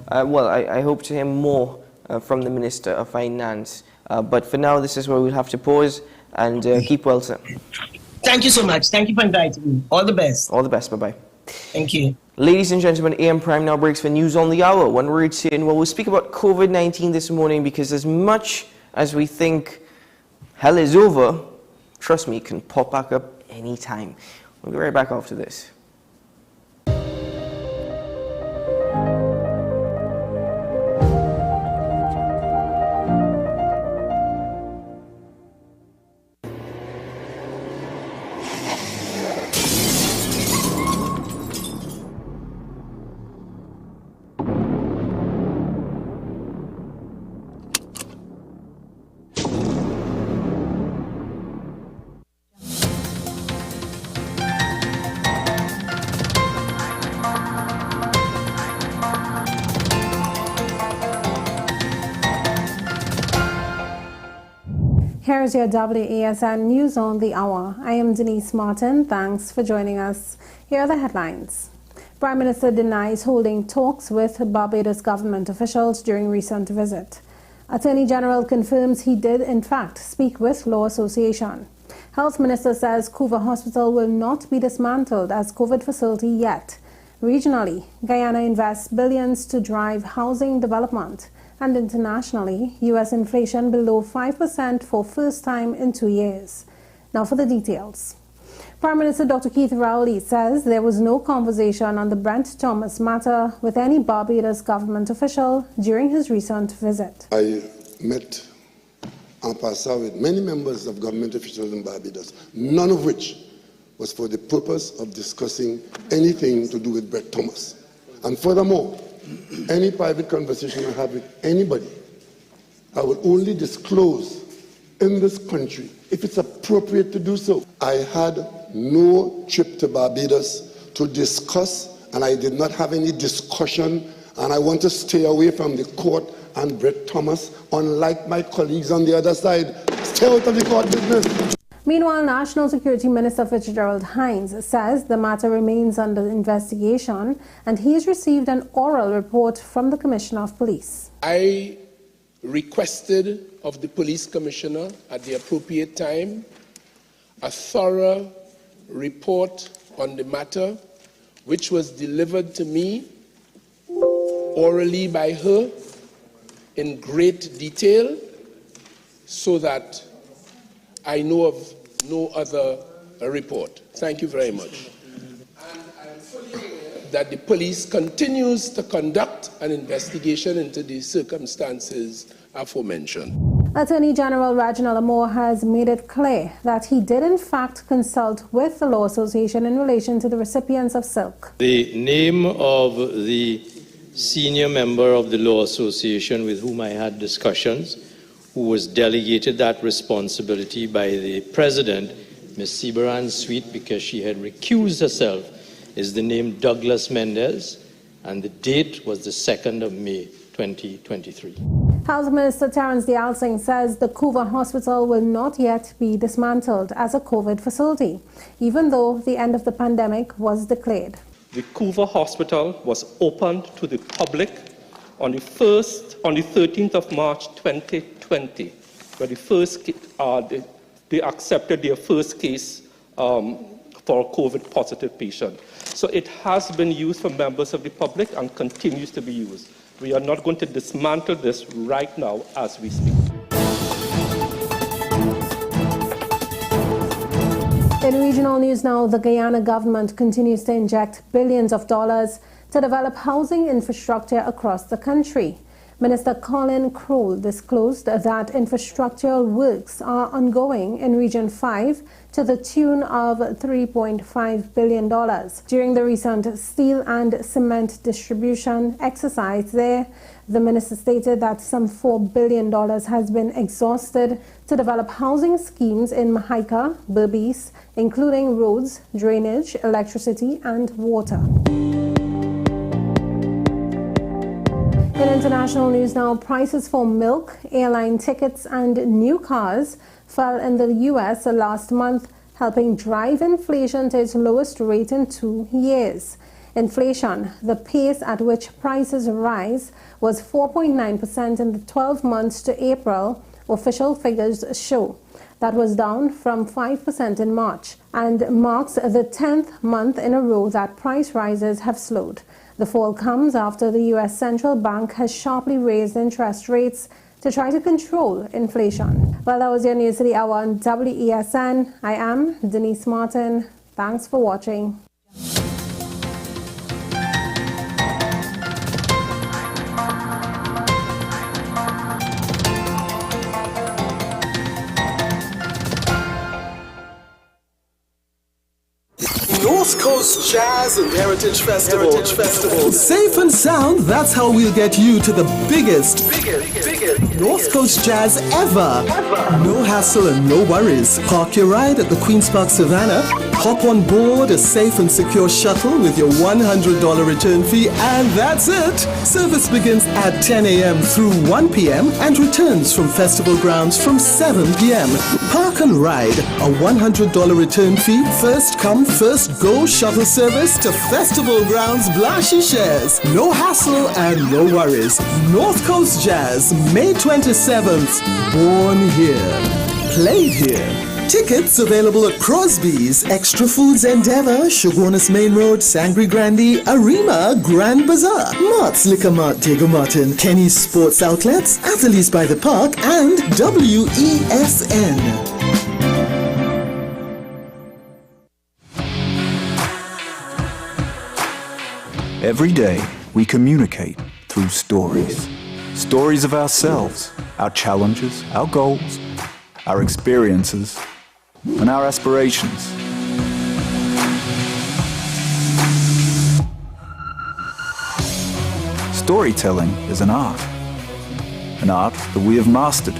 Speaker 1: I hope to hear more from the Minister of Finance. But for now, this is where we'll have to pause and keep well, sir.
Speaker 9: Thank you so much. Thank you for inviting me. All the best.
Speaker 1: All the best. Bye-bye.
Speaker 9: Thank you.
Speaker 1: Ladies and gentlemen, AM Prime now breaks for News on the Hour. One word in. Well, we'll speak about COVID-19 this morning because as much as we think hell is over, trust me, it can pop back up anytime. We'll be right back after this.
Speaker 10: Here's your WESN News on the Hour. I am Denise Martin. Thanks for joining us. Here are the headlines. Prime Minister denies holding talks with Barbados government officials during recent visit. Attorney General confirms he did in fact speak with Law Association. Health Minister says Couva Hospital will not be dismantled as COVID facility yet. Regionally, Guyana invests billions to drive housing development. And internationally, U.S. inflation below 5% for first time in 2 years. Now for the details. Prime Minister Dr. Keith Rowley says there was no conversation on the Brent Thomas matter with any Barbados government official during his recent visit.
Speaker 11: I met en passant with many members of government officials in Barbados, none of which was for the purpose of discussing anything to do with Brett Thomas. And furthermore, any private conversation I have with anybody, I will only disclose in this country if it's appropriate to do so. I had no trip to Barbados to discuss, and I did not have any discussion, and I want to stay away from the court and Brett Thomas, unlike my colleagues on the other side. Stay out of the court business.
Speaker 10: Meanwhile, National Security Minister Fitzgerald Hines says the matter remains under investigation and he has received an oral report from the Commissioner of Police.
Speaker 12: I requested of the Police Commissioner at the appropriate time a thorough report on the matter, which was delivered to me orally by her in great detail so that I know of no other report. Thank you very much. And I'm fully aware that the police continues to conduct an investigation into the circumstances aforementioned.
Speaker 10: Attorney General Reginald Amore has made it clear that he did in fact consult with the Law Association in relation to the recipients of silk.
Speaker 13: The name of the senior member of the Law Association with whom I had discussions, who was delegated that responsibility by the president, Ms. Sibaran Sweet, because she had recused herself, is the name Douglas Mendez, and the date was the 2nd of May, 2023.
Speaker 10: Health Minister Terence Dialsing says the Couva Hospital will not yet be dismantled as a COVID facility, even though the end of the pandemic was declared.
Speaker 14: The Couva Hospital was opened to the public on the 13th of March 2020, where they accepted their first case for a COVID-positive patient. So it has been used for members of the public and continues to be used. We are not going to dismantle this right now as we speak.
Speaker 10: In regional news now, the Guyana government continues to inject billions of dollars to develop housing infrastructure across the country. Minister Colin Crowell disclosed that infrastructural works are ongoing in Region 5 to the tune of $3.5 billion. During the recent steel and cement distribution exercise there, the minister stated that some $4 billion has been exhausted to develop housing schemes in Mahaica, Berbice, including roads, drainage, electricity and water. In international news now, prices for milk, airline tickets and new cars fell in the U.S. last month, helping drive inflation to its lowest rate in 2 years. Inflation, the pace at which prices rise, was 4.9% in the 12 months to April, official figures show. That was down from 5% in March and marks the 10th month in a row that price rises have slowed. The fall comes after the U.S. Central Bank has sharply raised interest rates to try to control inflation. Well, that was your News City Hour on WESN. I am Denise Martin. Thanks for watching.
Speaker 8: North Coast Jazz and Heritage Festival. Safe and sound, that's how we'll get you to the biggest North Coast Jazz ever. No hassle and no worries. Park your ride at the Queen's Park Savannah, hop on board a safe and secure shuttle with your $100 return fee, and that's it. Service begins at 10 a.m. through 1 p.m. and returns from festival grounds from 7 p.m. Park and ride, a $100 return fee, first come, first go no shuttle service to festival grounds Blashy shares. No hassle and no worries. North Coast Jazz, May 27th. Born here. Played here. Tickets available at Crosby's, Extra Foods Endeavour, Shogunus Main Road, Sangre Grande, Arima, Grand Bazaar, Mart's Liquor Mart, Diego Martin, Kenny's Sports Outlets, Athletes by the Park, and WESN.
Speaker 15: Every day, we communicate through stories. Stories of ourselves, our challenges, our goals, our experiences, and our aspirations. Storytelling is an art that we have mastered.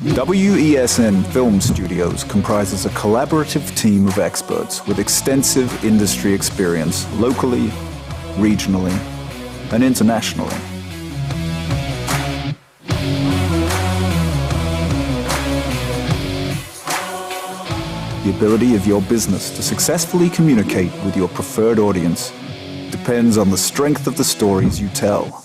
Speaker 15: WESN Film Studios comprises a collaborative team of experts with extensive industry experience locally, regionally, and internationally. The ability of your business to successfully communicate with your preferred audience depends on the strength of the stories you tell.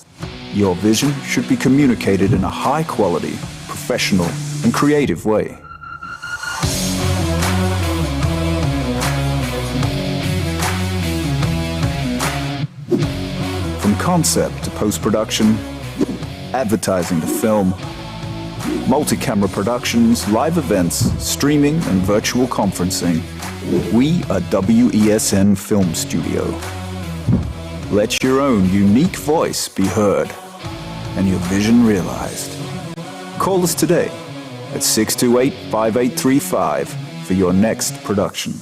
Speaker 15: Your vision should be communicated in a high-quality, professional, and creative way. From concept to post-production, advertising to film, multi-camera productions, live events, streaming, and virtual conferencing, we are WESN Film Studio. Let your own unique voice be heard and your vision realized. Call us today at 628-5835 for your next production.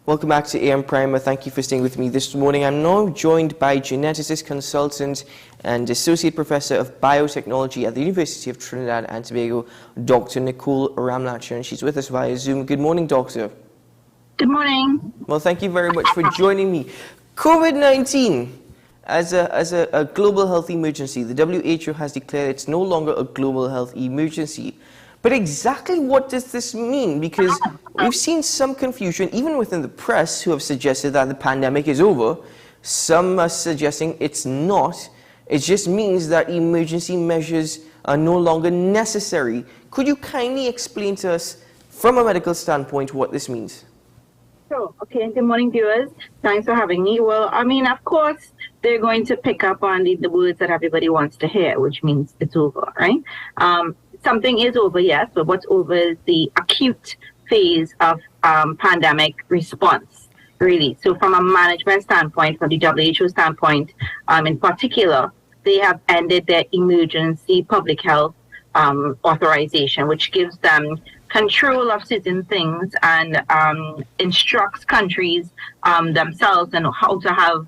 Speaker 1: Welcome back to AM Primer. Thank you for staying with me this morning. I'm now joined by geneticist, consultant, and associate professor of biotechnology at the University of Trinidad and Tobago, Dr. Nicole Ramlatcher, and she's with us via Zoom. Good morning, Doctor.
Speaker 16: Good morning.
Speaker 1: Well, thank you very much for joining me. COVID-19, as a global health emergency, the WHO has declared it's no longer a global health emergency. But exactly what does this mean? Because we've seen some confusion, even within the press, who have suggested that the pandemic is over. Some are suggesting it's not. It just means that emergency measures are no longer necessary. Could you kindly explain to us, from a medical standpoint, what this means?
Speaker 16: Sure. Okay. Good morning, viewers. Thanks for having me. Well, I mean, of course, they're going to pick up on the words that everybody wants to hear, which means it's over, right? Something is over, yes, but what's over is the acute phase of pandemic response, really. So from a management standpoint, from the WHO standpoint, in particular, they have ended their emergency public health authorization, which gives them control of certain things and instructs countries themselves and how to have,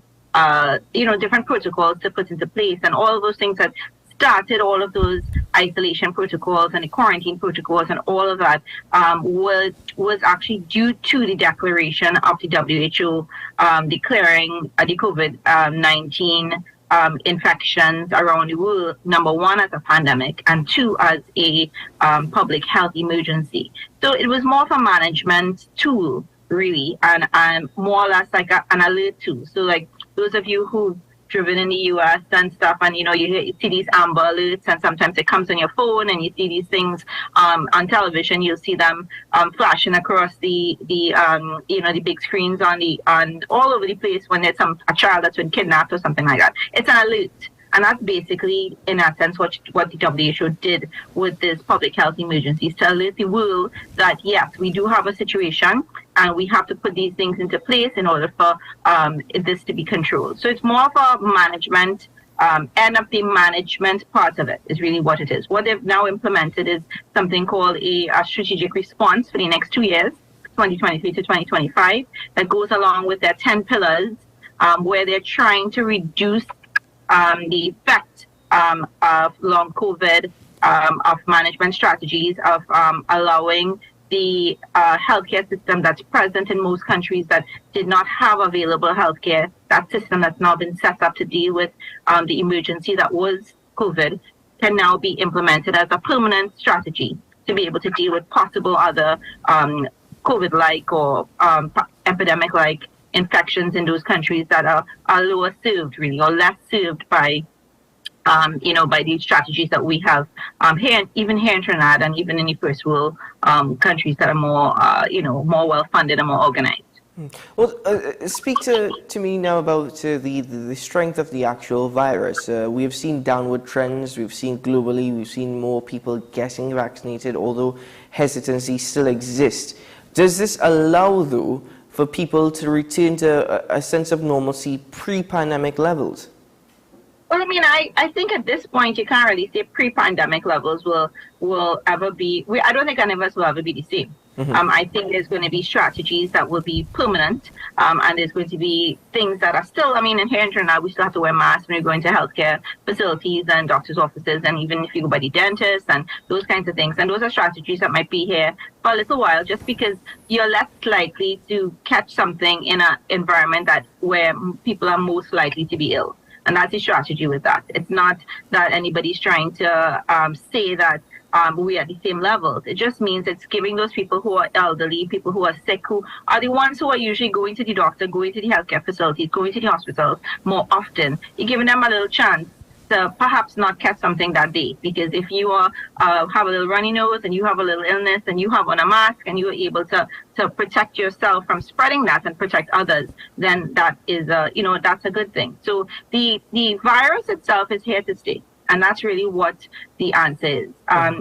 Speaker 16: different protocols to put into place, and all of those things that started all of those isolation protocols and the quarantine protocols and all of that was actually due to the declaration of the WHO declaring the COVID-19 infections around the world, number one, as a pandemic, and two, as a public health emergency. So it was more of a management tool, really, and more or less like an alert tool. So like those of you who driven in the US and stuff, and you see these amber alerts, and sometimes it comes on your phone, and you see these things on television. You'll see them flashing across the big screens on all over the place when there's a child that's been kidnapped or something like that. It's an alert. And that's basically, in essence, what the WHO did with this public health emergency, to alert the world that, yes, we do have a situation and we have to put these things into place in order for this to be controlled. So it's more of a management, end of the management part of it is really what it is. What they've now implemented is something called a strategic response for the next 2 years, 2023 to 2025, that goes along with their 10 pillars, where they're trying to reduce the effect of long COVID of management strategies of allowing the healthcare system that's present in most countries that did not have available healthcare, that system that's now been set up to deal with the emergency that was COVID, can now be implemented as a permanent strategy to be able to deal with possible other COVID-like or epidemic-like infections in those countries that are lower served, really, or less served by by these strategies that we have here, even here in Trinidad, and even in the first world countries that are more, more well-funded and more organized.
Speaker 1: Well, speak to me now about the strength of the actual virus. We have seen downward trends. We've seen globally. We've seen more people getting vaccinated, although hesitancy still exists. Does this allow, though, for people to return to a sense of normalcy pre-pandemic levels?
Speaker 16: Well, I mean, I think at this point you can't really say pre-pandemic levels will ever be. I don't think any of us will ever be the same. Mm-hmm. I think there's going to be strategies that will be permanent, and there's going to be things that are still. I mean, in here in Trinidad, we still have to wear masks when we go into healthcare facilities and doctors' offices, and even if you go by the dentist and those kinds of things. And those are strategies that might be here for a little while, just because you're less likely to catch something in an environment where people are most likely to be ill. And that's the strategy with that. It's not that anybody's trying to say that we're at the same levels. It just means it's giving those people who are elderly, people who are sick, who are the ones who are usually going to the doctor, going to the healthcare facilities, going to the hospitals more often. You're giving them a little chance to perhaps not catch something that day. Because if you have a little runny nose and you have a little illness and you have on a mask and you're able to protect yourself from spreading that and protect others, then that is that's a good thing. So the virus itself is here to stay. And that's really what the answer is.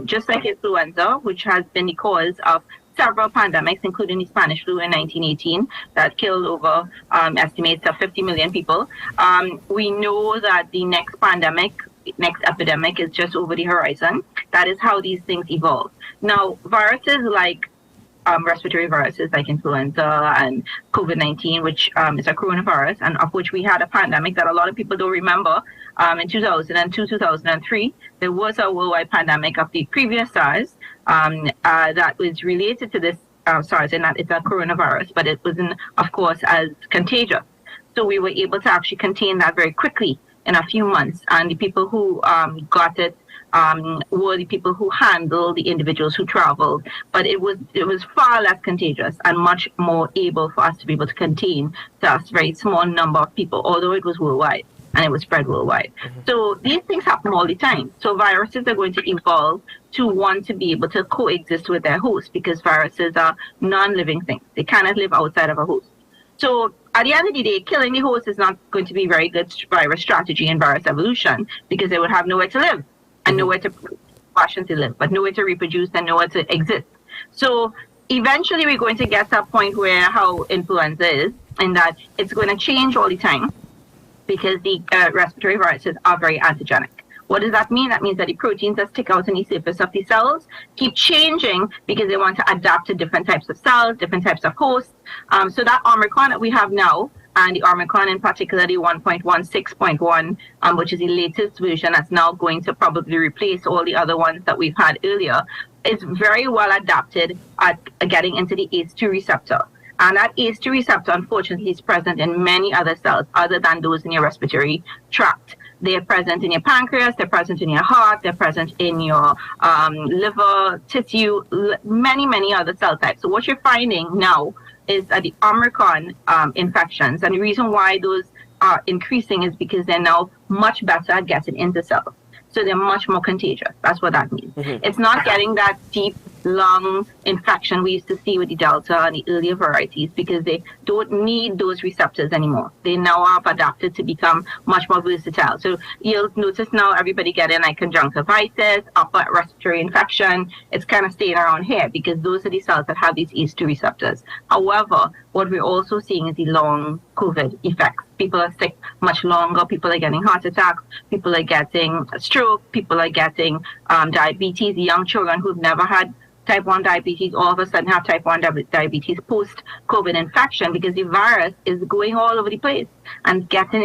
Speaker 16: Just like influenza, which has been the cause of several pandemics, including the Spanish flu in 1918, that killed over estimates of 50 million people. We know that the next epidemic is just over the horizon. That is how these things evolve. Now, viruses like respiratory viruses like influenza and COVID-19, which is a coronavirus, and of which we had a pandemic that a lot of people don't remember. In 2002, 2003, there was a worldwide pandemic of the previous SARS that was related to this SARS, and that it's a coronavirus, but it wasn't, of course, as contagious. So we were able to actually contain that very quickly in a few months, and the people who got it were the people who handled the individuals who traveled, but it was far less contagious and much more able for us to be able to contain to a very small number of people, although it was worldwide and it was spread worldwide. Mm-hmm. So these things happen all the time. So viruses are going to evolve to want to be able to coexist with their host, because viruses are non-living things. They cannot live outside of a host. So at the end of the day, killing the host is not going to be very good virus strategy in virus evolution, because they would have nowhere to live and nowhere to live, but nowhere to reproduce and nowhere to exist. So eventually we're going to get to a point where how influenza is, in that it's going to change all the time, because the respiratory viruses are very antigenic. What does that mean? That means that the proteins that stick out on the surface of the cells keep changing because they want to adapt to different types of cells, different types of hosts. So that Omicron that we have now, and the Omicron in particular, the 1.16.1, which is the latest version that's now going to probably replace all the other ones that we've had earlier, is very well adapted at getting into the ACE2 receptor. And that ACE2 receptor, unfortunately, is present in many other cells other than those in your respiratory tract. They are present in your pancreas, they're present in your heart, they're present in your liver, tissue, many, many other cell types. So what you're finding now is that the Omicron infections, and the reason why those are increasing is because they're now much better at getting into cells. So they're much more contagious. That's what that means. Mm-hmm. It's not getting that deep, long infection we used to see with the Delta and the earlier varieties, because they don't need those receptors anymore. They now have adapted to become much more versatile. So you'll notice now everybody getting like conjunctivitis, upper respiratory infection. It's kind of staying around here because those are the cells that have these ACE2 receptors. However, what we're also seeing is the long COVID effects. People are sick much longer. People are getting heart attacks. People are getting stroke. People are getting diabetes. Young children who've never had type 1 diabetes all of a sudden have type 1 diabetes post-COVID infection, because the virus is going all over the place and getting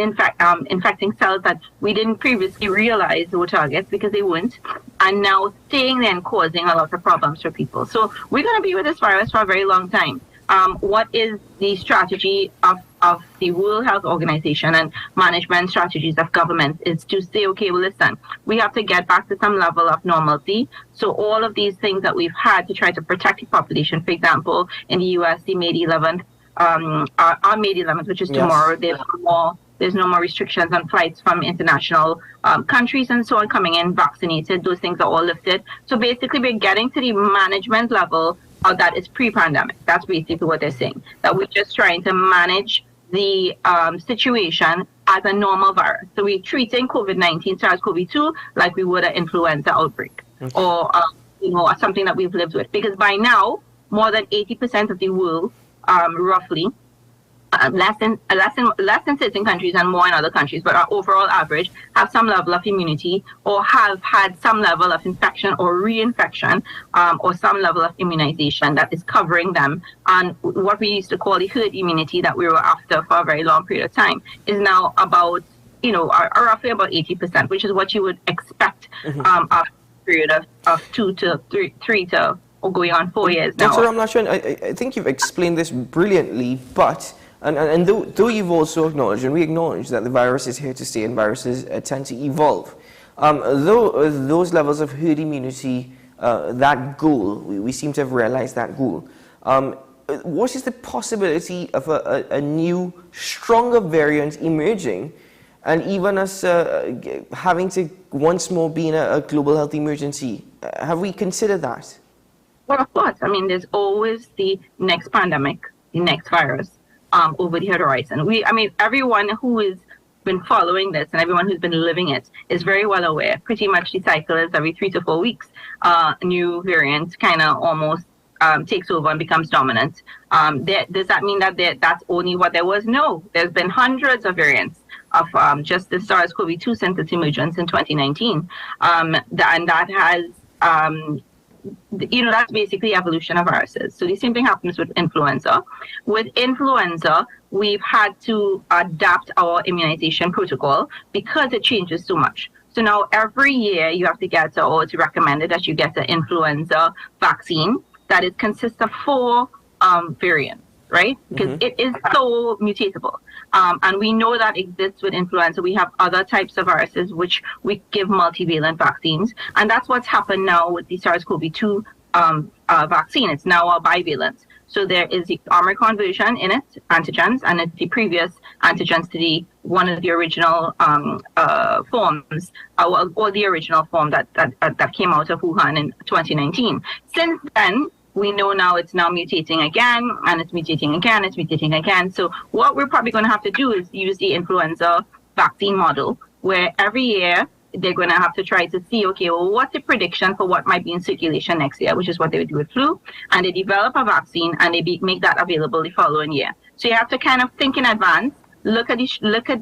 Speaker 16: infecting cells that we didn't previously realize were targets because they weren't, and now staying there and causing a lot of problems for people. So we're going to be with this virus for a very long time. What is the strategy of the World Health Organization and management strategies of government is to say, okay, well, listen, we have to get back to some level of normalcy. So all of these things that we've had to try to protect the population, for example, in the US, the May 11th, on May 11th, which is tomorrow, there's no more restrictions on flights from international countries and so on coming in vaccinated. Those things are all lifted. So basically, we're getting to the management level that is pre-pandemic. That's basically what they're saying, that we're just trying to manage the situation as a normal virus. So we're treating COVID-19, SARS-CoV-2, like we would an influenza outbreak or or something that we've lived with. Because by now, more than 80% of the world, roughly, less than certain countries and more in other countries, but our overall average have some level of immunity or have had some level of infection or reinfection or some level of immunization that is covering them. And what we used to call the herd immunity that we were after for a very long period of time is now about, roughly about 80%, which is what you would expect after a period of 2 to 3 to or going on 4 years now.
Speaker 1: Dr. Ramlachan, I think you've explained this brilliantly, but And though you've also acknowledged, and we acknowledge that the virus is here to stay and viruses tend to evolve, though those levels of herd immunity, that goal, we seem to have realized that goal, what is the possibility of a new, stronger variant emerging and even us having to once more be in a global health emergency? Have we considered that?
Speaker 16: Well, of course. I mean, there's always the next pandemic, the next virus. Over the horizon. Everyone who has been following this and everyone who's been living it is very well aware. Pretty much the cycle is every 3 to 4 weeks, a new variant kind of almost takes over and becomes dominant. Does that mean that that's only what there was? No, there's been hundreds of variants of just the SARS-CoV-2 since its emergence in 2019. And that has that's basically evolution of viruses. So the same thing happens with influenza. With influenza, we've had to adapt our immunization protocol because it changes so much. So now every year you have to get, or it's recommended that you get an influenza vaccine that consists of 4 variants, right? Because it is so mutatable. And we know that exists with influenza. We have other types of viruses which we give multivalent vaccines. And that's what's happened now with the SARS-CoV-2 vaccine. It's now a bivalent. So there is the Omicron version in it, antigens, and it's the previous antigens to one of the original forms, or the original form that came out of Wuhan in 2019. Since then, we know now it's now mutating again, and it's mutating again, it's mutating again. So what we're probably going to have to do is use the influenza vaccine model, where every year they're going to have to try to see, okay, well, what's the prediction for what might be in circulation next year, which is what they would do with flu, and they develop a vaccine and they make that available the following year. So you have to kind of think in advance, look at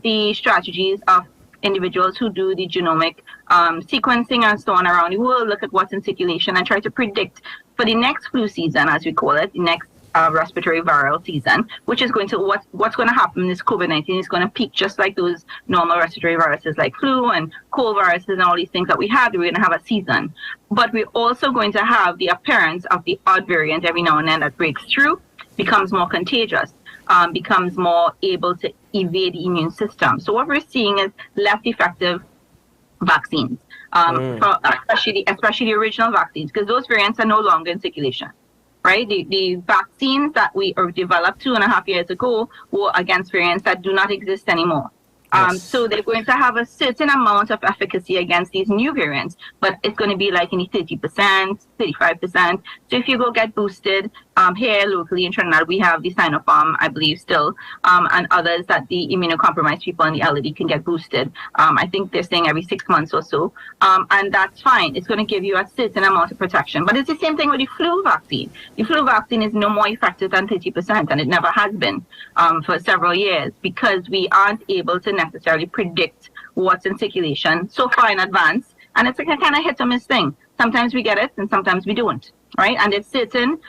Speaker 16: the strategies of individuals who do the genomic sequencing and so on around the world, look at what's in circulation and try to predict for the next flu season, as we call it, the next respiratory viral season, which is going to, what's going to happen. This COVID-19 is going to peak just like those normal respiratory viruses like flu and cold viruses and all these things that we have. We're going to have a season. But we're also going to have the appearance of the odd variant every now and then that breaks through, becomes more contagious, becomes more able to evade the immune system. So what we're seeing is less effective vaccines, especially the original vaccines, because those variants are no longer in circulation. Right? The vaccines that we developed 2.5 years ago were against variants that do not exist anymore. So they're going to have a certain amount of efficacy against these new variants, but it's going to be like in the 30%, 35%. So if you go get boosted, here locally in Trinidad, we have the Sinopharm, I believe still, and others that the immunocompromised people and the elderly can get boosted. I think they're saying every 6 months or so. And that's fine. It's going to give you a certain amount of protection. But it's the same thing with the flu vaccine. The flu vaccine is no more effective than 30%, and it never has been for several years, because we aren't able to necessarily predict what's in circulation so far in advance. And it's like a kind of hit or miss thing. Sometimes we get it and sometimes we don't, right? And there's certain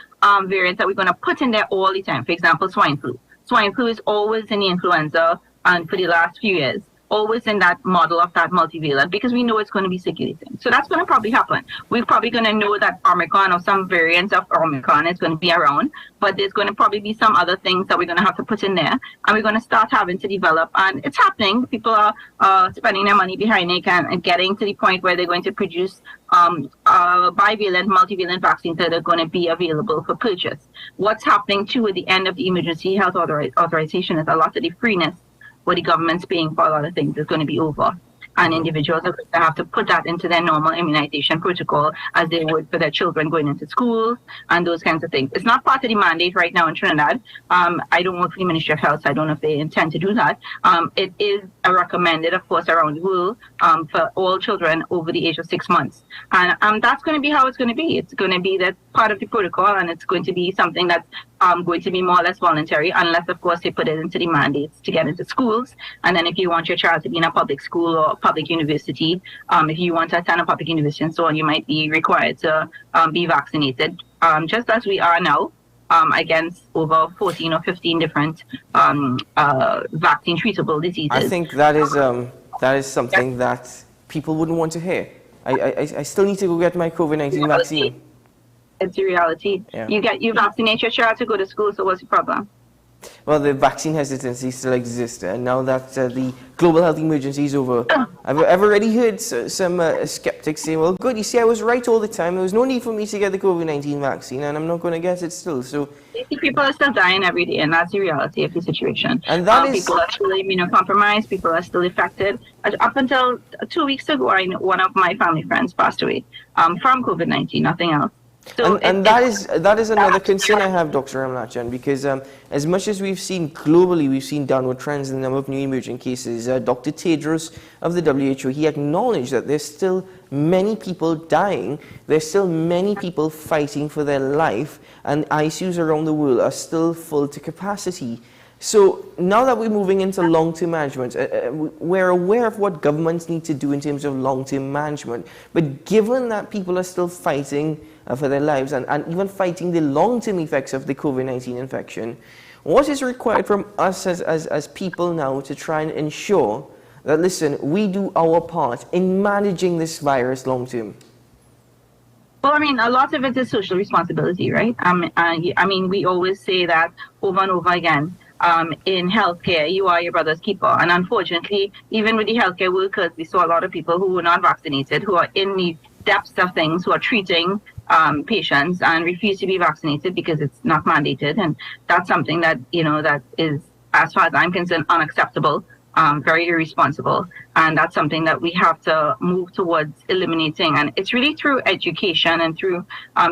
Speaker 16: variants that we're going to put in there all the time. For example, swine flu. Swine flu is always in the influenza and for the last few years, always in that model of that multivalent because we know it's going to be circulating. So that's going to probably happen. We're probably going to know that Omicron or some variants of Omicron is going to be around, but there's going to probably be some other things that we're going to have to put in there, and we're going to start having to develop, and it's happening. People are spending their money behind it and getting to the point where they're going to produce bivalent, multivalent vaccines that are going to be available for purchase. What's happening too at the end of the emergency health authorization is a lot of the freeness what the government's paying for a lot of things is going to be over. And individuals are going to have to put that into their normal immunization protocol as they would for their children going into schools and those kinds of things. It's not part of the mandate right now in Trinidad. I don't work for the Ministry of Health, so I don't know if they intend to do that. It is recommended, of course, around the world for all children over the age of 6 months. And that's going to be how it's going to be. It's going to be that part of the protocol, and it's going to be something that's going to be more or less voluntary, unless, of course, they put it into the mandates to get into schools. And then if you want your child to be in a public school or public university, if you want to attend a public university and so on, you might be required to be vaccinated, just as we are now, against over 14 or 15 different vaccine treatable diseases.
Speaker 1: I think that is something that people wouldn't want to hear. I still need to go get my COVID-19 vaccine.
Speaker 16: It's a reality.
Speaker 1: Yeah.
Speaker 16: You vaccinate your child to go to school, so what's the problem?
Speaker 1: Well, the vaccine hesitancy still exists, and now that the global health emergency is over, I've already heard some skeptics say, well, good, you see, I was right all the time. There was no need for me to get the COVID-19 vaccine, and I'm not going to get it still. So
Speaker 16: people are still dying every day, and that's the reality of the situation.
Speaker 1: And that is...
Speaker 16: People are still immunocompromised. People are still affected. Up until 2 weeks ago, one of my family friends passed away from COVID-19, nothing else. So
Speaker 1: and that is another concern I have, Dr. Ramlachan, because as much as we've seen globally, we've seen downward trends in the number of new emerging cases. Dr. Tedros of the WHO, he acknowledged that there's still many people dying, there's still many people fighting for their life, and ICUs around the world are still full to capacity. So now that we're moving into long-term management, we're aware of what governments need to do in terms of long-term management. But given that people are still fighting for their lives and even fighting the long-term effects of the COVID-19 infection, what is required from us as people now to try and ensure that, listen, we do our part in managing this virus long-term?
Speaker 16: Well, I mean, a lot of it is social responsibility, right? I mean, we always say that over and over again. In healthcare, you are your brother's keeper. And unfortunately, even with the healthcare workers, we saw a lot of people who were not vaccinated, who are in the depths of things, who are treating patients and refuse to be vaccinated because it's not mandated. And that's something that, that is, as far as I'm concerned, unacceptable. Very irresponsible, and that's something that we have to move towards eliminating. And it's really through education and through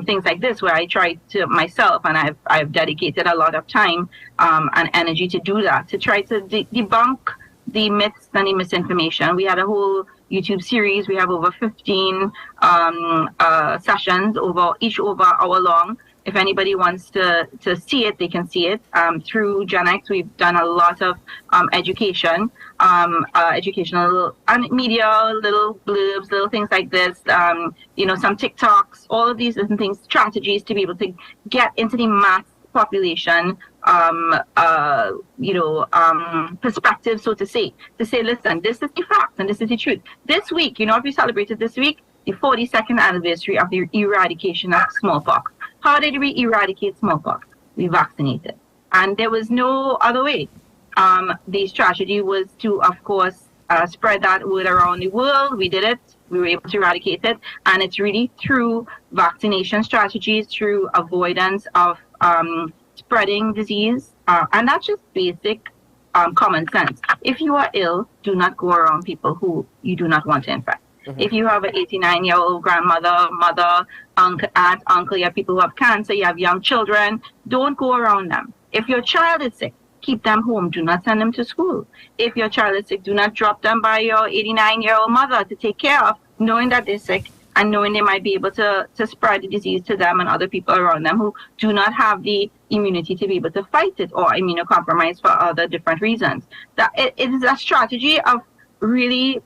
Speaker 16: things like this where I try to myself, and I've dedicated a lot of time and energy to do that, to try to debunk the myths and the misinformation. We had a whole YouTube series. We have over 15 sessions over hour long. If anybody wants to see it, they can see it through Gen X. We've done a lot of education, educational and media, little blurbs, little things like this. Some TikToks, all of these different things, strategies to be able to get into the mass population, perspective, so to say, listen, this is the fact and this is the truth. This week, if we celebrated this week, the 42nd anniversary of the eradication of smallpox. How did we eradicate smallpox? We vaccinated. And there was no other way. The strategy was to, of course, spread that word around the world. We did it. We were able to eradicate it. And it's really through vaccination strategies, through avoidance of spreading disease. And that's just basic common sense. If you are ill, do not go around people who you do not want to infect. If you have an 89-year-old grandmother, mother, uncle, aunt, uncle, you have people who have cancer, you have young children, don't go around them. If your child is sick, keep them home. Do not send them to school. If your child is sick, do not drop them by your 89-year-old mother to take care of, knowing that they're sick and knowing they might be able to spread the disease to them and other people around them who do not have the immunity to be able to fight it or immunocompromised for other different reasons. That it is a strategy of really,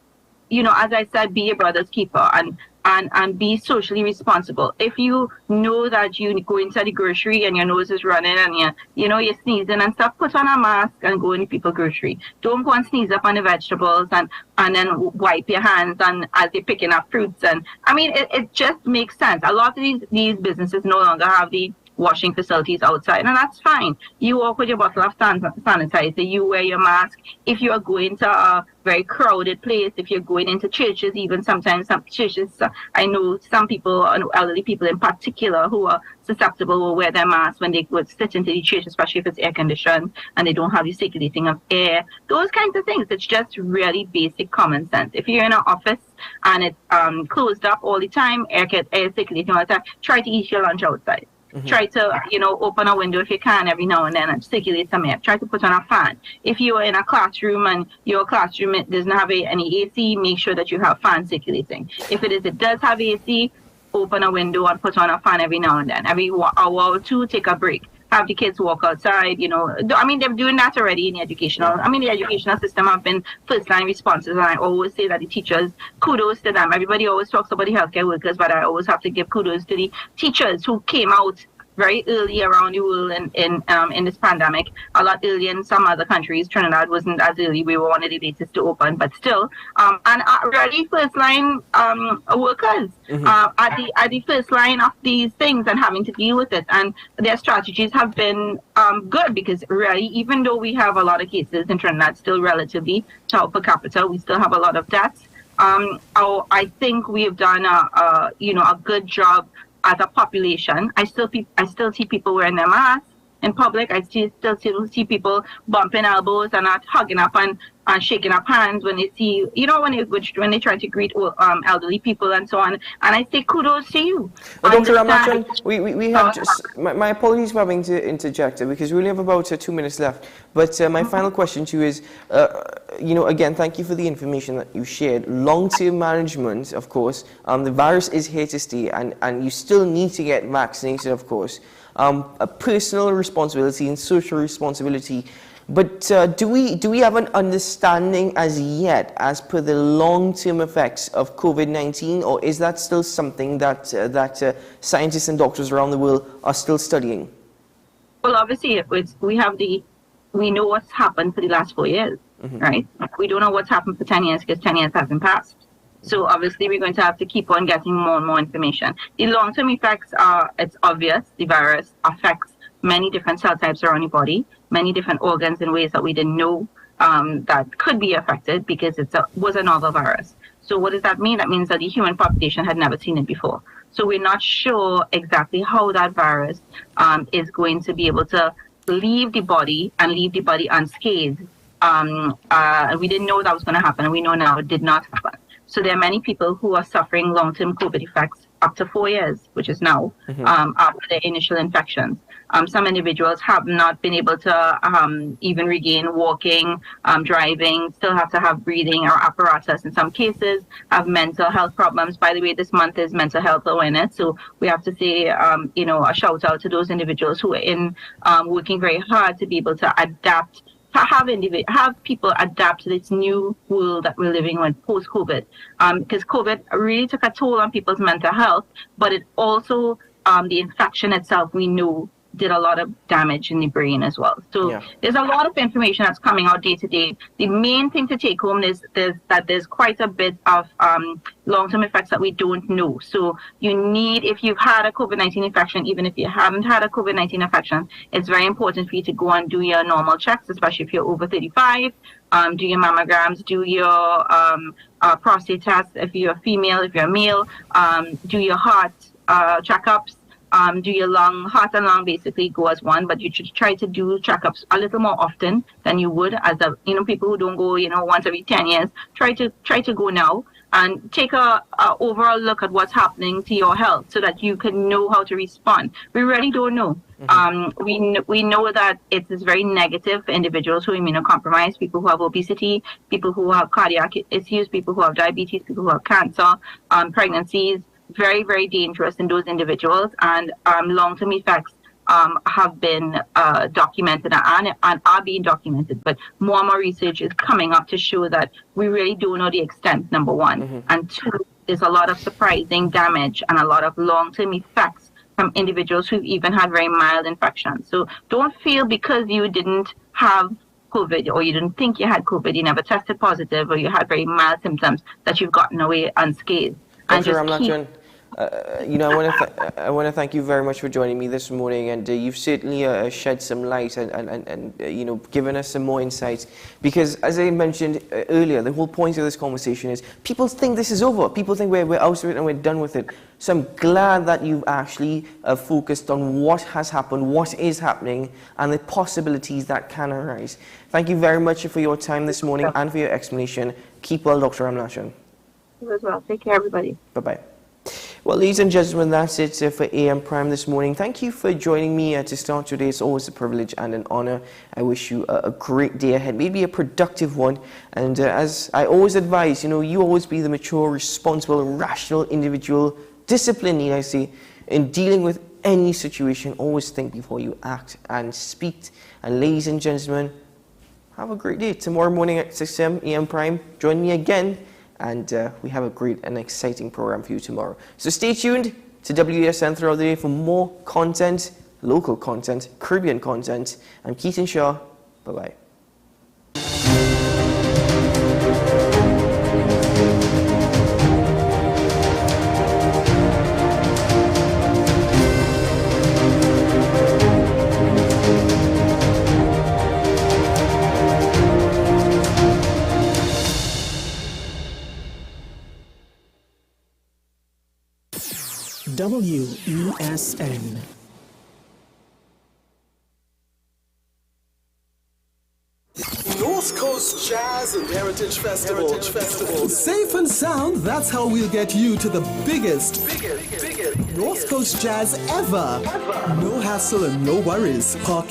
Speaker 16: as I said, be your brother's keeper. And and be socially responsible. If you know that you go into the grocery and your nose is running and you're sneezing and stuff, put on a mask and go into people's grocery. Don't go and sneeze up on the vegetables and then wipe your hands and as you're picking up fruits. And I mean, it just makes sense. A lot of these businesses no longer have the washing facilities outside, and that's fine. You walk with your bottle of sanitizer, you wear your mask. If you are going to a very crowded place, if you're going into churches, even sometimes some churches, I know some people, elderly people in particular, who are susceptible will wear their masks when they would sit into the church, especially if it's air conditioned and they don't have the circulating of air. Those kinds of things. It's just really basic common sense. If you're in an office and it's closed up all the time, air circulating all the time, try to eat your lunch outside. Try to, open a window if you can every now and then and circulate some air. Try to put on a fan. If you are in a classroom and your classroom doesn't have any AC, make sure that you have fan circulating. If it does have AC, open a window and put on a fan every now and then. Every hour or two, take a break. Have the kids walk outside, I mean, they're doing that already in the the educational system have been first-line responses, and I always say that the teachers, kudos to them. Everybody always talks about the healthcare workers, but I always have to give kudos to the teachers who came out very early around the world in this pandemic. A lot earlier in some other countries. Trinidad wasn't as early. We were one of the latest to open, but still, and really first line workers at the first line of these things and having to deal with it. And their strategies have been good, because really, even though we have a lot of cases in Trinidad, still relatively per capita, we still have a lot of deaths. I think we have done a good job as a population. I still see people wearing their masks in public. I still see people bumping elbows and not hugging up and shaking up hands when they see, when they try to greet elderly people and so on. And I say kudos to you.
Speaker 1: Dr. Ramachan, we have just, my apologies for having to interject, because we only have about 2 minutes left. But my final question to you is, again, thank you for the information that you shared. Long-term management, of course, the virus is here to stay, and you still need to get vaccinated, of course. A personal responsibility and social responsibility. But do we have an understanding as yet as per the long-term effects of COVID-19, or is that still something that scientists and doctors around the world are still studying?
Speaker 16: Well, obviously, we know what's happened for the last 4 years, right? We don't know what's happened for 10 years because 10 years hasn't passed. So obviously, we're going to have to keep on getting more and more information. The long-term effects are, it's obvious, the virus affects many different cell types around the body, many different organs in ways that we didn't know that could be affected because it was a novel virus. So what does that mean? That means that the human population had never seen it before. So we're not sure exactly how that virus is going to be able to leave the body and leave the body unscathed. We didn't know that was going to happen, and we know now it did not happen. So there are many people who are suffering long-term COVID effects up to 4 years, which is now, after their initial infections. Some individuals have not been able to even regain walking, driving, still have to have breathing or apparatus in some cases, have mental health problems. By the way, this month is mental health awareness, so we have to say, a shout out to those individuals who are working very hard to be able to adapt, to have people adapt to this new world that we're living in post-COVID. Because COVID really took a toll on people's mental health, but it also, the infection itself, we knew, did a lot of damage in the brain as well. So there's a lot of information that's coming out day to day. The main thing to take home is that there's quite a bit of long-term effects that we don't know. So you need, if you've had a COVID-19 infection, even if you haven't had a COVID-19 infection, it's very important for you to go and do your normal checks, especially if you're over 35. Do your mammograms, do your prostate tests if you're a female, if you're a male, do your heart checkups. Do your heart and lung basically go as one, but you should try to do checkups a little more often than you would as people who don't go, once every 10 years. Try to go now and take a overall look at what's happening to your health so that you can know how to respond. We really don't know. We know that it is very negative for individuals who are immunocompromised, people who have obesity, people who have cardiac issues, people who have diabetes, people who have cancer, pregnancies. Very, very dangerous in those individuals, and long-term effects have been documented and are being documented. But more and more research is coming up to show that we really don't know the extent, number one, and two, there's a lot of surprising damage and a lot of long-term effects from individuals who've even had very mild infections. So don't feel because you didn't have COVID or you didn't think you had COVID, you never tested positive, or you had very mild symptoms, that you've gotten away unscathed. And
Speaker 1: Dr.
Speaker 16: just
Speaker 1: Ramlachan, I want to thank you very much for joining me this morning, and you've certainly shed some light and given us some more insights, because as I mentioned earlier, the whole point of this conversation is people think this is over. People think we're out of it and we're done with it. So I'm glad that you've actually focused on what has happened, what is happening, and the possibilities that can arise. Thank you very much for your time this morning and for your explanation. Keep well, Dr. Ramlachan.
Speaker 16: You as well. Take care, everybody.
Speaker 1: Bye-bye. Well, ladies and gentlemen, that's it for AM Prime this morning. Thank you for joining me to start today. It's always a privilege and an honor. I wish you a great day ahead, maybe a productive one. And as I always advise, you always be the mature, responsible, rational individual, disciplined, need I say, in dealing with any situation. Always think before you act and speak. And ladies and gentlemen, have a great day. Tomorrow morning at 6 a.m. AM Prime, join me again. And we have a great and exciting program for you tomorrow. So stay tuned to WSN throughout the day for more content, local content, Caribbean content. I'm Keaton Shaw. Bye-bye.
Speaker 8: WESN. North Coast Jazz and Heritage Festival. Safe and sound, that's how we'll get you to the biggest North Coast Jazz ever. No hassle and no worries. Park